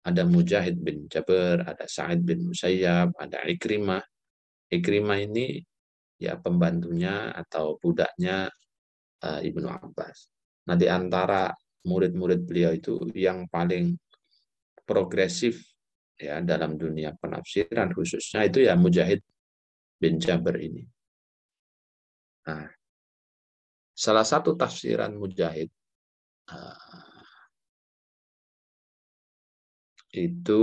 ada Mujahid bin Jabir, ada Sa'id bin Musayyab, ada Ikrimah. Ikrimah ini ya pembantunya atau budaknya Ibnu Abbas. Nah, di antara murid-murid beliau itu yang paling progresif ya dalam dunia penafsiran khususnya itu ya Mujahid bin Jabir ini. Nah, salah satu tafsiran Mujahid itu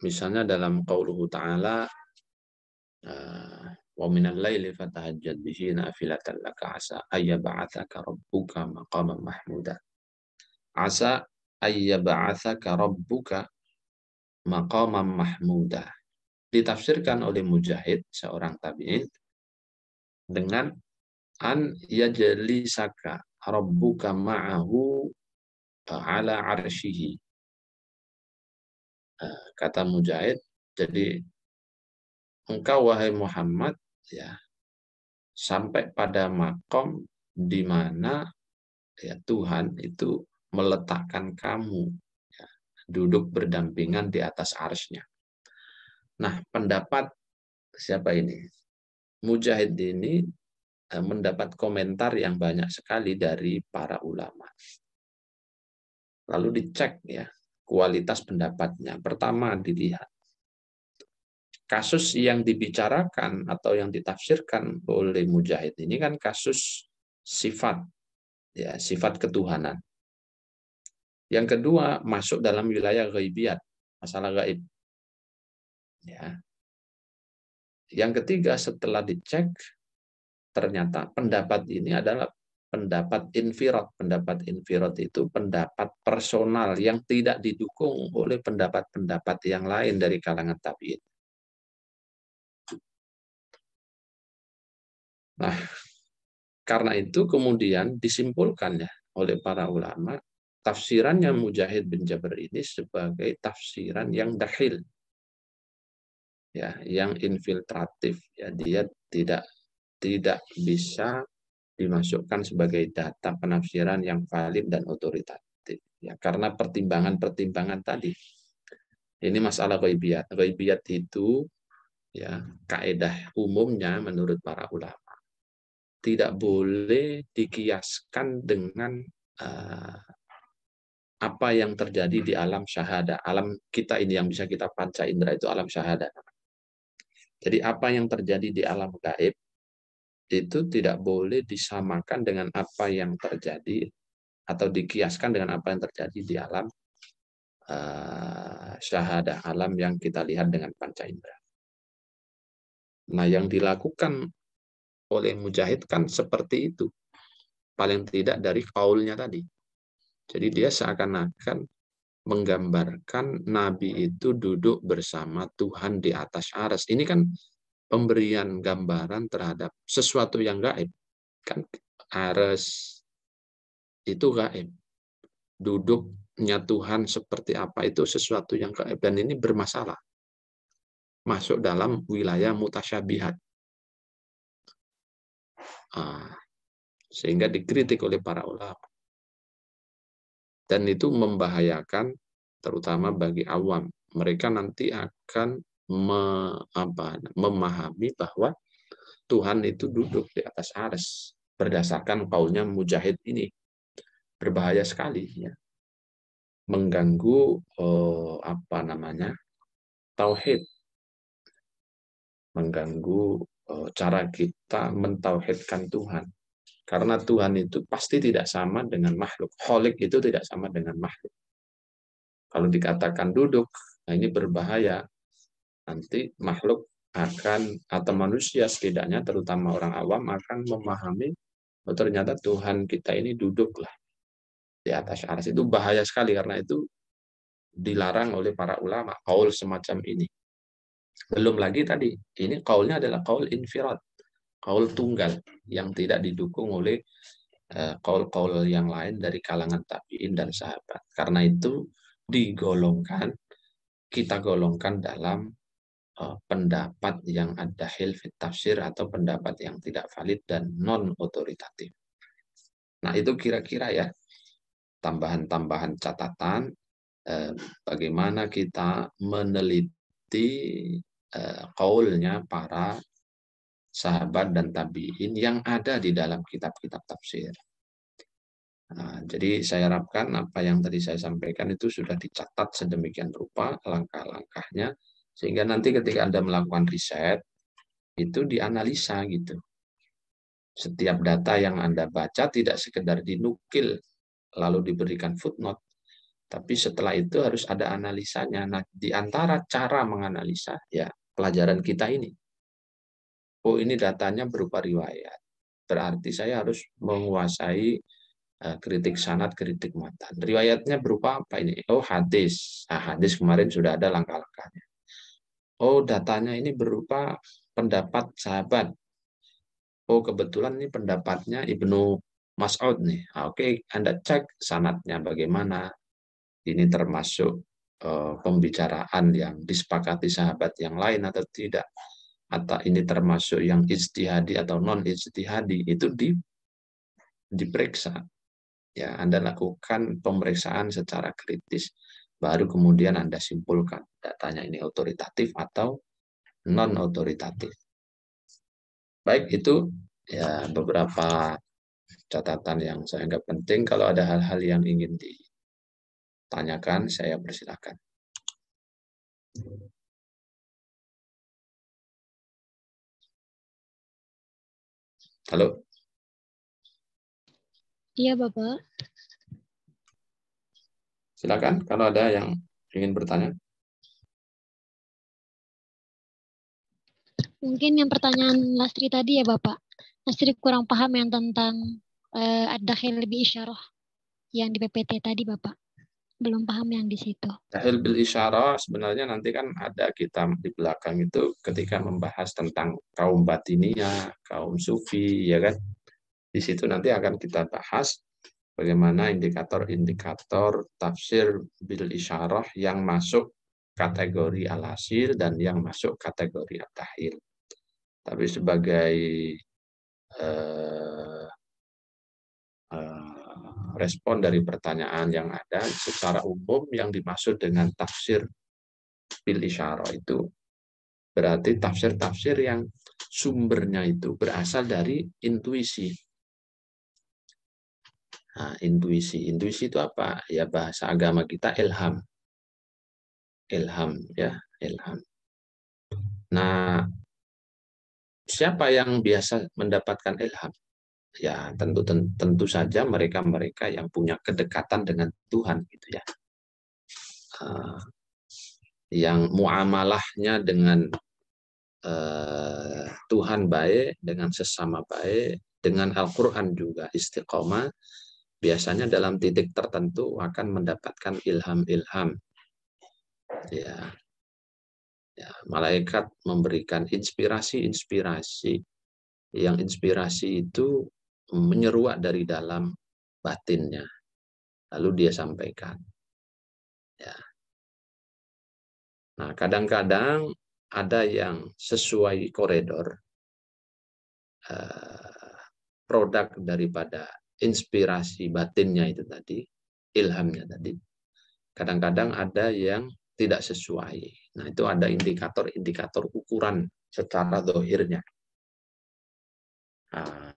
misalnya dalam qauluhu ta'ala wa minal laili fatahajjad bihi nafilatan laka asa ayyab'atsaka rabbuka maqaman mahmuda. Asa ayyab'atsaka rabbuka maqaman mahmuda. Ditafsirkan oleh Mujahid, seorang tabi'in, dengan an yajlisaka rabbuka ma'ahu ala arsyihi. Kata Mujahid, jadi engkau wahai Muhammad ya sampai pada makom di mana ya Tuhan itu meletakkan kamu ya, duduk berdampingan di atas arsy-Nya. Nah, pendapat siapa ini? Mujahid ini mendapat komentar yang banyak sekali dari para ulama. Lalu dicek ya kualitas pendapatnya. Pertama dilihat kasus yang dibicarakan atau yang ditafsirkan oleh Mujahid ini kan kasus sifat ya, sifat ketuhanan. Yang kedua masuk dalam wilayah ghaibiyat, masalah gaib. Ya. Yang ketiga setelah dicek ternyata pendapat ini adalah pendapat infirad. Pendapat infirad itu pendapat personal yang tidak didukung oleh pendapat-pendapat yang lain dari kalangan tabi'in. Nah, karena itu kemudian disimpulkan ya oleh para ulama, tafsirannya Mujahid bin Jabir ini sebagai tafsiran yang dahil, ya, yang infiltratif, ya, dia tidak bisa dimasukkan sebagai data penafsiran yang valid dan otoritatif, ya, karena pertimbangan-pertimbangan tadi. Ini masalah ghaibiyat. Ghaibiyat itu ya, kaedah umumnya menurut para ulama tidak boleh dikiaskan dengan apa yang terjadi di alam syahada. Alam kita ini yang bisa kita panca indera itu alam syahada. Jadi apa yang terjadi di alam gaib itu tidak boleh disamakan dengan apa yang terjadi atau dikiaskan dengan apa yang terjadi di alam syahadah, alam yang kita lihat dengan panca indera. Nah, yang dilakukan oleh Mujahid kan seperti itu. Paling tidak dari kaulnya tadi. Jadi dia seakan-akan menggambarkan Nabi itu duduk bersama Tuhan di atas arsy. Ini kan pemberian gambaran terhadap sesuatu yang gaib. Kan arsy itu gaib. Duduknya Tuhan seperti apa itu sesuatu yang gaib. Dan ini bermasalah. Masuk dalam wilayah mutasyabihat. Sehingga dikritik oleh para ulama. Dan itu membahayakan terutama bagi awam. Mereka nanti akan memahami bahwa Tuhan itu duduk di atas arsy berdasarkan kaulnya Mujahid ini. Berbahaya sekali ya. Mengganggu tauhid. Mengganggu cara kita mentauhidkan Tuhan. Karena Tuhan itu pasti tidak sama dengan makhluk. Kholik itu tidak sama dengan makhluk. Kalau dikatakan duduk, nah ini berbahaya. Nanti makhluk akan, atau manusia setidaknya, terutama orang awam, akan memahami, oh ternyata Tuhan kita ini duduklah di atas arsy. Itu bahaya sekali, karena itu dilarang oleh para ulama, kaul semacam ini. Belum lagi tadi, ini kaulnya adalah kaul infirad, kaul tunggal, yang tidak didukung oleh kaul-kaul yang lain dari kalangan tabi'in dan sahabat. Karena itu kita golongkan dalam pendapat yang ada hilfit tafsir atau pendapat yang tidak valid dan non otoritatif. Nah, itu kira-kira ya tambahan-tambahan catatan bagaimana kita meneliti kaulnya para sahabat dan tabi'in yang ada di dalam kitab-kitab tafsir. Nah, jadi saya harapkan apa yang tadi saya sampaikan itu sudah dicatat sedemikian rupa langkah-langkahnya, sehingga nanti ketika Anda melakukan riset, itu dianalisa gitu. Setiap data yang Anda baca tidak sekedar dinukil lalu diberikan footnote, tapi setelah itu harus ada analisanya. Nah, di antara cara menganalisa, ya pelajaran kita ini. Oh, ini datanya berupa riwayat. Berarti saya harus menguasai kritik sanad, kritik matan. Riwayatnya berupa apa ini? Oh, hadis. Nah, hadis kemarin sudah ada langkah-langkahnya. Oh, datanya ini berupa pendapat sahabat. Oh, kebetulan ini pendapatnya Ibnu Mas'ud nih. Nah, oke, Anda cek sanadnya bagaimana. Ini termasuk pembicaraan yang disepakati sahabat yang lain atau tidak. Atau ini termasuk yang ijtihadi atau non ijtihadi. Itu diperiksa. Ya, Anda lakukan pemeriksaan secara kritis, baru kemudian Anda simpulkan datanya ini otoritatif atau non otoritatif. Baik, itu ya beberapa catatan yang saya anggap penting. Kalau ada hal-hal yang ingin ditanyakan, saya persilakan. Halo. Iya, Bapak. Silakan kalau ada yang ingin bertanya. Mungkin yang pertanyaan Lastri tadi ya, Bapak. Lastri kurang paham yang tentang ad-dakhil bi isyarah yang di PPT tadi, Bapak. Belum paham yang di situ. Dahil bil isyarah sebenarnya nanti kan ada kita di belakang itu ketika membahas tentang kaum batiniyah, kaum sufi, ya kan. Di situ nanti akan kita bahas bagaimana indikator-indikator tafsir bil isyarah yang masuk kategori al-asil dan yang masuk kategori at-tahil. Tapi sebagai respon dari pertanyaan yang ada, secara umum yang dimaksud dengan tafsir bil isyarah itu Berarti tafsir-tafsir yang sumbernya itu berasal dari intuisi. Nah, intuisi itu apa? Ya bahasa agama kita ilham. Ilham ya, ilham. Nah, siapa yang biasa mendapatkan ilham? Ya, tentu saja mereka-mereka yang punya kedekatan dengan Tuhan gitu ya. Yang muamalahnya dengan Tuhan baik, dengan sesama baik, dengan Al-Qur'an juga istiqomah, biasanya dalam titik tertentu akan mendapatkan ilham-ilham. Ya, malaikat memberikan inspirasi-inspirasi, yang inspirasi itu menyeruak dari dalam batinnya, lalu dia sampaikan. Ya. Nah, kadang-kadang ada yang sesuai koridor, produk daripada inspirasi batinnya itu tadi, ilhamnya tadi. Kadang-kadang ada yang tidak sesuai. Nah, itu ada indikator-indikator ukuran secara dohirnya. Nah,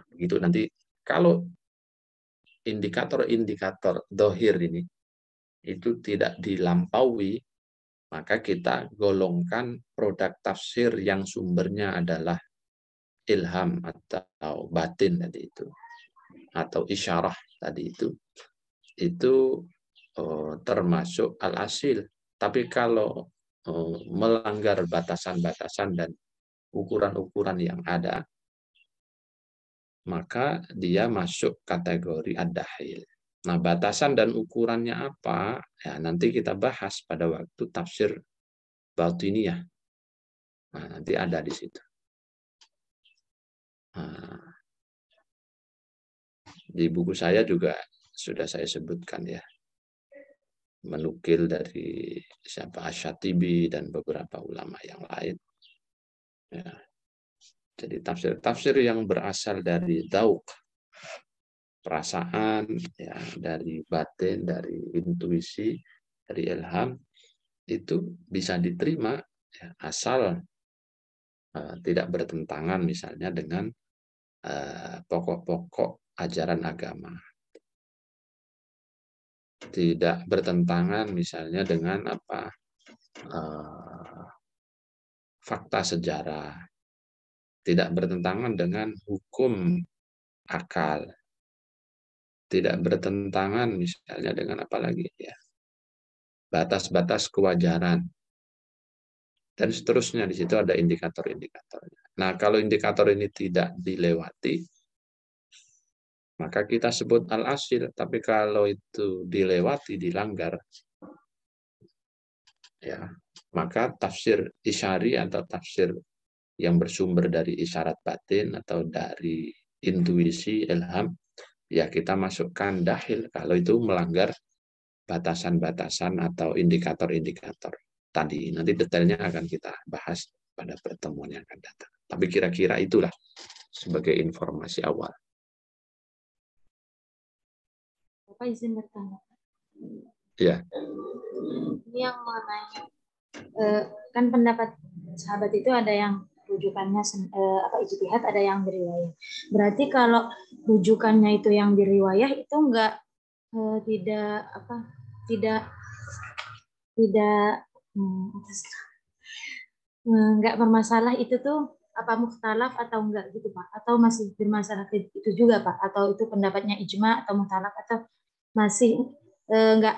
begitu nanti kalau indikator-indikator dohir ini itu tidak dilampaui, maka kita golongkan produk tafsir yang sumbernya adalah ilham atau batin tadi itu, atau isyarah tadi itu termasuk al-asil. Tapi kalau melanggar batasan-batasan dan ukuran-ukuran yang ada, maka dia masuk kategori ad-dahil. Nah, batasan dan ukurannya apa? Ya, nanti kita bahas pada waktu tafsir batiniyah. Nah, nanti ada di situ. Nah, di buku saya juga sudah saya sebutkan ya, menukil dari siapa Asy-Syatibi dan beberapa ulama yang lain. Ya. Jadi tafsir yang berasal dari dzauq, perasaan, ya, dari batin, dari intuisi, dari ilham, itu bisa diterima ya, asal tidak bertentangan misalnya dengan pokok-pokok ajaran agama. Tidak bertentangan misalnya dengan fakta sejarah, tidak bertentangan dengan hukum akal, tidak bertentangan misalnya dengan apa lagi ya, batas-batas kewajaran, dan seterusnya. Di situ ada indikator-indikatornya. Nah, kalau indikator ini tidak dilewati, maka kita sebut al-asil. Tapi kalau itu dilewati, dilanggar, ya, maka tafsir isyari atau tafsir yang bersumber dari isyarat batin atau dari intuisi, ilham, ya kita masukkan dahil kalau itu melanggar batasan-batasan atau indikator-indikator tadi. Nanti detailnya akan kita bahas pada pertemuan yang akan datang. Tapi kira-kira itulah sebagai informasi awal. Bapak izin bertanya. Ya. Ini yang mengenai kan pendapat sahabat itu ada yang rujukannya ijtihad, ada yang beriwayah. Berarti kalau rujukannya itu yang beriwayah itu enggak bermasalah itu tuh apa mukhtalaf atau enggak gitu Pak? Atau masih bermasalah itu juga Pak? Atau itu pendapatnya ijma atau mukhtalaf atau masih enggak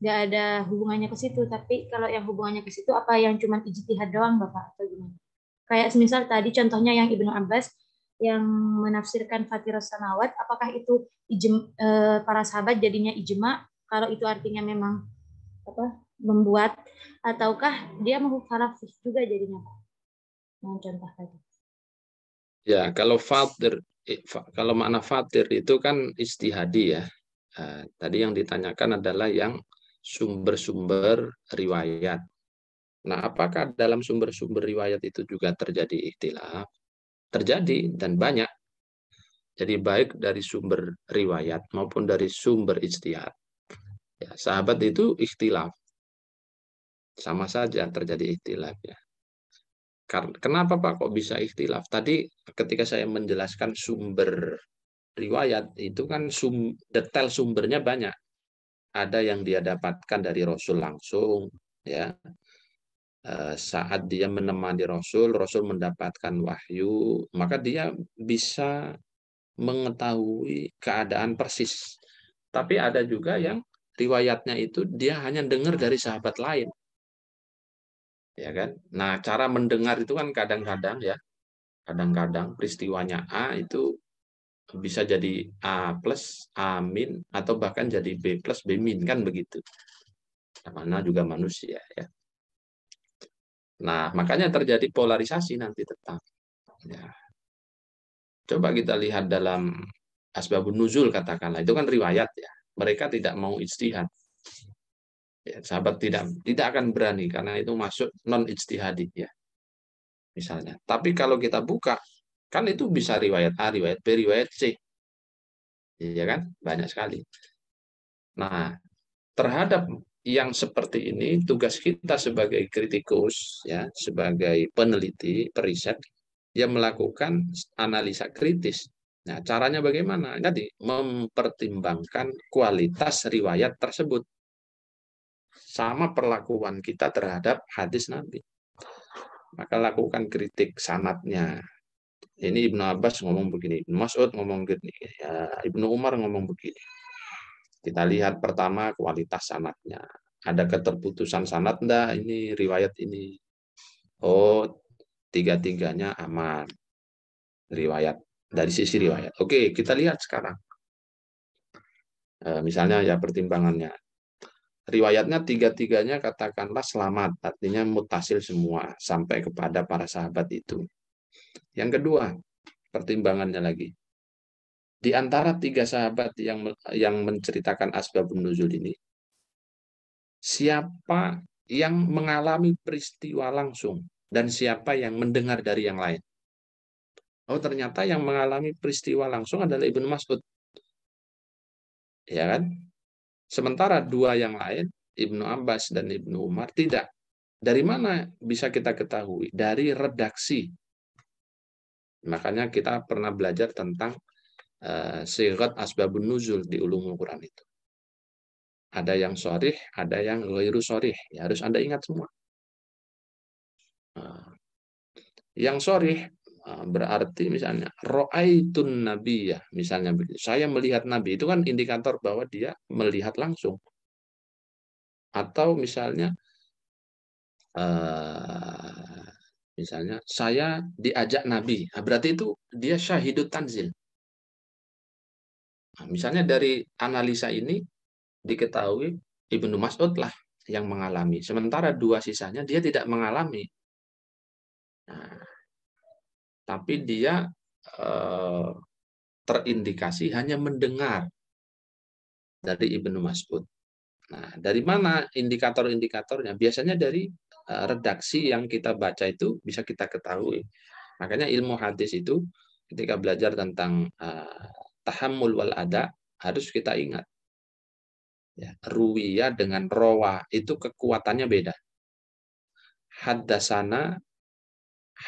ada hubungannya ke situ, tapi kalau yang hubungannya ke situ apa yang cuma ijtihad doang Bapak atau gimana? Kayak semisal tadi contohnya yang Ibnu Abbas yang menafsirkan Fatirus Samawat, apakah itu para sahabat jadinya ijma kalau itu artinya memang membuat, ataukah dia mukhtalaf juga jadinya Pak? Yang contoh tadi. Ya, kalau makna fatir itu kan istihadi ya. Tadi yang ditanyakan adalah yang sumber-sumber riwayat. Nah, apakah dalam sumber-sumber riwayat itu juga terjadi ikhtilaf? Terjadi dan banyak. Jadi baik dari sumber riwayat maupun dari sumber ijtihad. Ya, sahabat itu ikhtilaf. Sama saja terjadi ikhtilaf ya. Kenapa Pak kok bisa ikhtilaf? Tadi ketika saya menjelaskan sumber riwayat itu kan detail sumbernya banyak. Ada yang dia dapatkan dari Rasul langsung, ya. Saat dia menemani Rasul, Rasul mendapatkan wahyu, maka dia bisa mengetahui keadaan persis. Tapi ada juga yang riwayatnya itu dia hanya dengar dari sahabat lain. Ya kan? Nah, cara mendengar itu kan kadang-kadang ya, kadang-kadang peristiwanya A itu bisa jadi A plus, A min, atau bahkan jadi B plus, B min, kan begitu. Mana juga manusia ya. Nah, makanya terjadi polarisasi nanti tetap. Ya. Coba kita lihat dalam asbabun nuzul katakanlah, itu kan riwayat ya. Mereka tidak mau ijtihad. Ya, sahabat tidak akan berani karena itu masuk non ijtihadi ya. Misalnya. Tapi kalau kita buka, kan itu bisa riwayat A, riwayat B, riwayat C. Ya kan? Banyak sekali. Nah, terhadap yang seperti ini, tugas kita sebagai kritikus, ya, sebagai peneliti, periset, yang melakukan analisa kritis. Nah, caranya bagaimana? Jadi, mempertimbangkan kualitas riwayat tersebut. Sama perlakuan kita terhadap hadis Nabi. Maka lakukan kritik sanadnya. Ini Ibnu Abbas ngomong begini, Ibnu Mas'ud ngomong begini, ya, Ibnu Umar ngomong begini. Kita lihat pertama kualitas sanadnya. Ada keterputusan sanad enggak ini riwayat ini? Oh, tiga-tiganya aman. Riwayat dari sisi riwayat. Oke, kita lihat sekarang. Misalnya ya pertimbangannya. Riwayatnya tiga-tiganya katakanlah selamat, artinya mutasil semua sampai kepada para sahabat itu. Yang kedua, pertimbangannya lagi. Di antara tiga sahabat yang menceritakan asbabun nuzul ini, siapa yang mengalami peristiwa langsung dan siapa yang mendengar dari yang lain? Oh, ternyata yang mengalami peristiwa langsung adalah Ibnu Mas'ud. Ya kan? Sementara dua yang lain, Ibnu Abbas dan Ibnu Umar, tidak. Dari mana bisa kita ketahui? Dari redaksi. Makanya kita pernah belajar tentang sighat asbabun nuzul di ulumul Quran itu. Ada yang sharih, ada yang ghairu sharih. Ya, harus Anda ingat semua. Yang sharih berarti misalnya ra'aitun nabiyya, misalnya begitu. Saya melihat Nabi, itu kan indikator bahwa dia melihat langsung. Atau misalnya misalnya saya diajak Nabi, berarti itu dia syahidut tanzil. Nah, misalnya dari analisa ini diketahui Ibnu Mas'ud lah yang mengalami, sementara dua sisanya dia tidak mengalami. Nah, tapi dia terindikasi hanya mendengar dari Ibnu Mas'ud. Nah, dari mana indikator-indikatornya? Biasanya dari redaksi yang kita baca itu bisa kita ketahui. Makanya ilmu hadis itu ketika belajar tentang tahammul wal ada harus kita ingat. Ya, ruwiyah dengan rawa itu kekuatannya beda. Haddasana,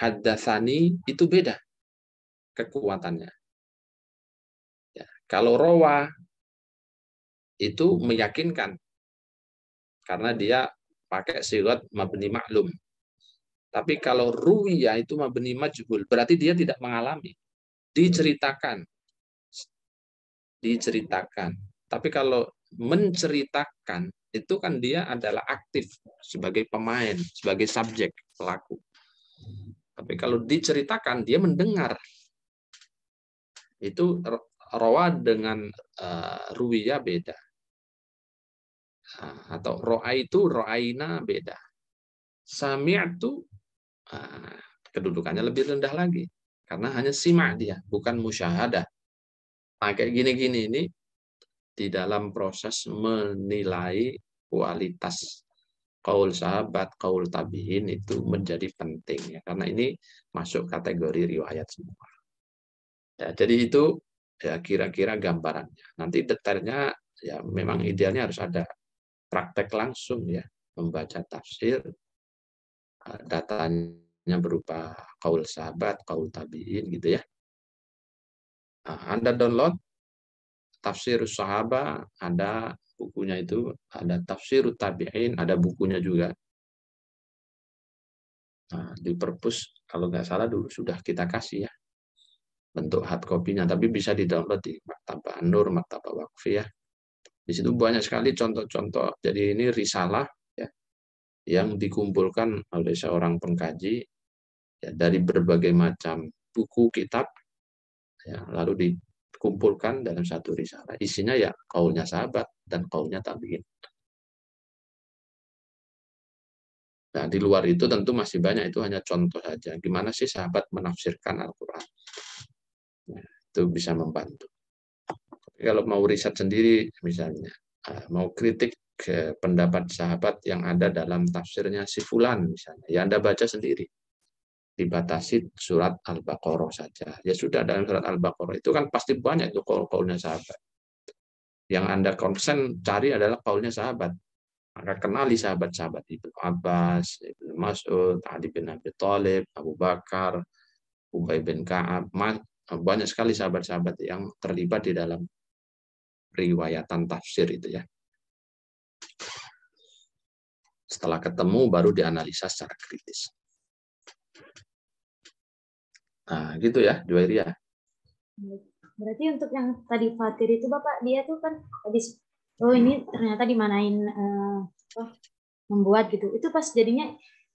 haddasani itu beda kekuatannya. Ya, kalau rawa itu meyakinkan karena dia pakai sigat mabni maklum. Tapi kalau ruwiyah itu mabni majhul, berarti dia tidak mengalami. Diceritakan. Diceritakan. Tapi kalau menceritakan, itu kan dia adalah aktif sebagai pemain, sebagai subjek, pelaku. Tapi kalau diceritakan, dia mendengar. Itu rawa dengan ruwiyah beda. Atau ro'aitu, ro'aina beda. Sami'tu kedudukannya lebih rendah lagi. Karena hanya sima' dia, bukan musyahadah. Nah, kayak gini-gini ini di dalam proses menilai kualitas qaul sahabat, qaul tabi'in itu menjadi penting ya. Karena ini masuk kategori riwayat semua. Ya, jadi itu ya kira-kira gambarannya. Nanti detailnya ya memang idealnya harus ada praktek langsung ya. membaca tafsir, datanya berupa qaul sahabat, qaul tabi'in gitu ya. Nah, Anda download tafsir sahabat, ada bukunya itu, ada tafsir tabi'in, ada bukunya juga. Nah, di perpus kalau nggak salah dulu sudah kita kasih ya bentuk hard copy-nya, tapi bisa di-download di Maktabah Nur, Maktabah Waqfiyah. Di situ banyak sekali contoh-contoh. Jadi ini risalah ya, yang dikumpulkan oleh seorang pengkaji ya, dari berbagai macam buku kitab, ya, lalu dikumpulkan dalam satu risalah. Isinya ya qaulnya sahabat dan qaulnya tabi'in. Nah, di luar itu tentu masih banyak, itu hanya contoh saja. Gimana sih sahabat menafsirkan Al-Quran? Nah, itu bisa membantu. Tapi kalau mau riset sendiri, misalnya, mau kritik ke pendapat sahabat yang ada dalam tafsirnya si Fulan, misalnya, ya Anda baca sendiri. Dibatasi surat Al-Baqarah saja. Ya sudah, dalam surat Al-Baqarah itu kan pasti banyak itu qaul-qaulnya sahabat. Yang Anda konsen cari adalah qaulnya sahabat. Maka kenali sahabat-sahabat Ibnu Abbas, Ibnu Mas'ud, Ali bin Abi Thalib, Abu Bakar, Ubay bin Ka'ab. Banyak sekali sahabat-sahabat yang terlibat di dalam riwayatan tafsir itu ya. Setelah ketemu baru dianalisa secara kritis. Nah, gitu ya, Juwairiyah. Berarti untuk yang tadi fatir itu Bapak, dia tuh kan tadi, oh ini ternyata dimanain membuat gitu. Itu pas jadinya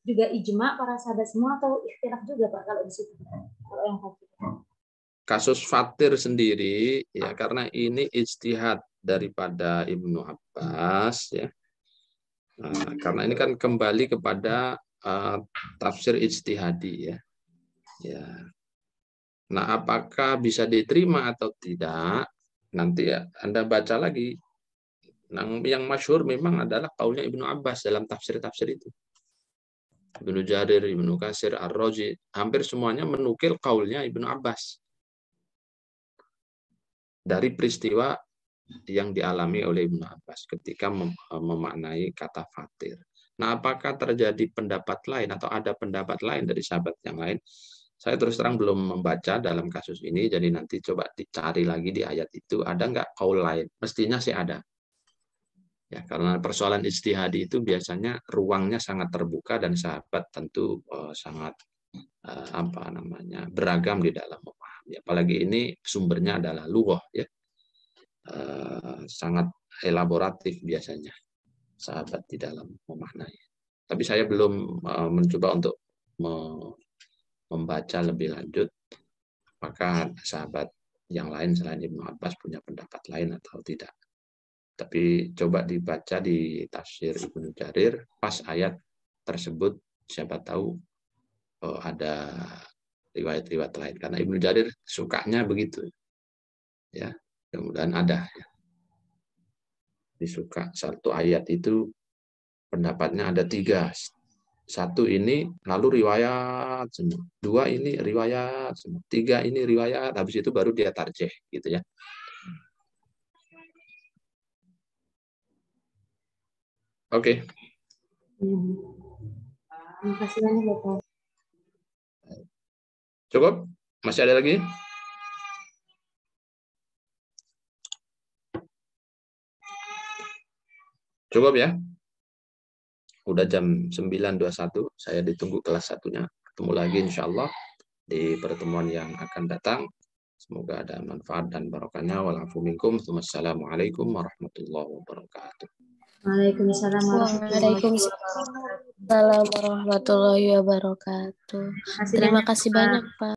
juga ijma para sahabat semua atau ikhtilaf juga Pak kalau di situ? Kalau yang fatir. Kasus fatir sendiri ya, karena ini ijtihad daripada Ibnu Abbas ya. Nah, karena ini kan kembali kepada tafsir ijtihadi ya. Ya. Nah, apakah bisa diterima atau tidak? Nanti ya Anda baca lagi. Nah, yang masyhur memang adalah qaulnya Ibnu Abbas dalam tafsir-tafsir itu. Ibnu Jarir, Ibnu Katsir, Ar-Razi, hampir semuanya menukil qaulnya Ibnu Abbas dari peristiwa yang dialami oleh Ibnu Abbas ketika memaknai kata fatir. Nah, apakah terjadi pendapat lain atau ada pendapat lain dari sahabat yang lain? Saya terus terang belum membaca dalam kasus ini, jadi nanti coba dicari lagi di ayat itu, ada nggak qaul lain? Mestinya sih ada. Ya, karena persoalan ijtihadi itu biasanya ruangnya sangat terbuka dan sahabat tentu sangat beragam di dalam memahami. Apalagi ini sumbernya adalah lughah ya. Sangat elaboratif biasanya sahabat di dalam memaknai. Tapi saya belum mencoba untuk membaca lebih lanjut apakah sahabat yang lain selain Ibnu Abbas punya pendapat lain atau tidak. Tapi coba dibaca di tafsir Ibnu Jarir pas ayat tersebut, siapa tahu ada riwayat-riwayat lain, karena Ibnu Jarir sukanya begitu ya. Mudah-mudahan ada ya. Disuka satu ayat itu pendapatnya ada 3. 1 ini lalu riwayat semua, 2 ini riwayat semua, 3 ini riwayat, habis itu baru dia tarjih gitu ya. Oke. Terima kasih banyak Bapak. Cukup? Masih ada lagi? Cukup ya? Udah jam 9.21, saya ditunggu kelas 1-nya. Ketemu lagi insya Allah di pertemuan yang akan datang. Semoga ada manfaat dan barokahnya. Walafu minkum. Wassalamualaikum warahmatullahi wabarakatuh. Waalaikumsalam warahmatullahi wabarakatuh. Terima kasih banyak Pak.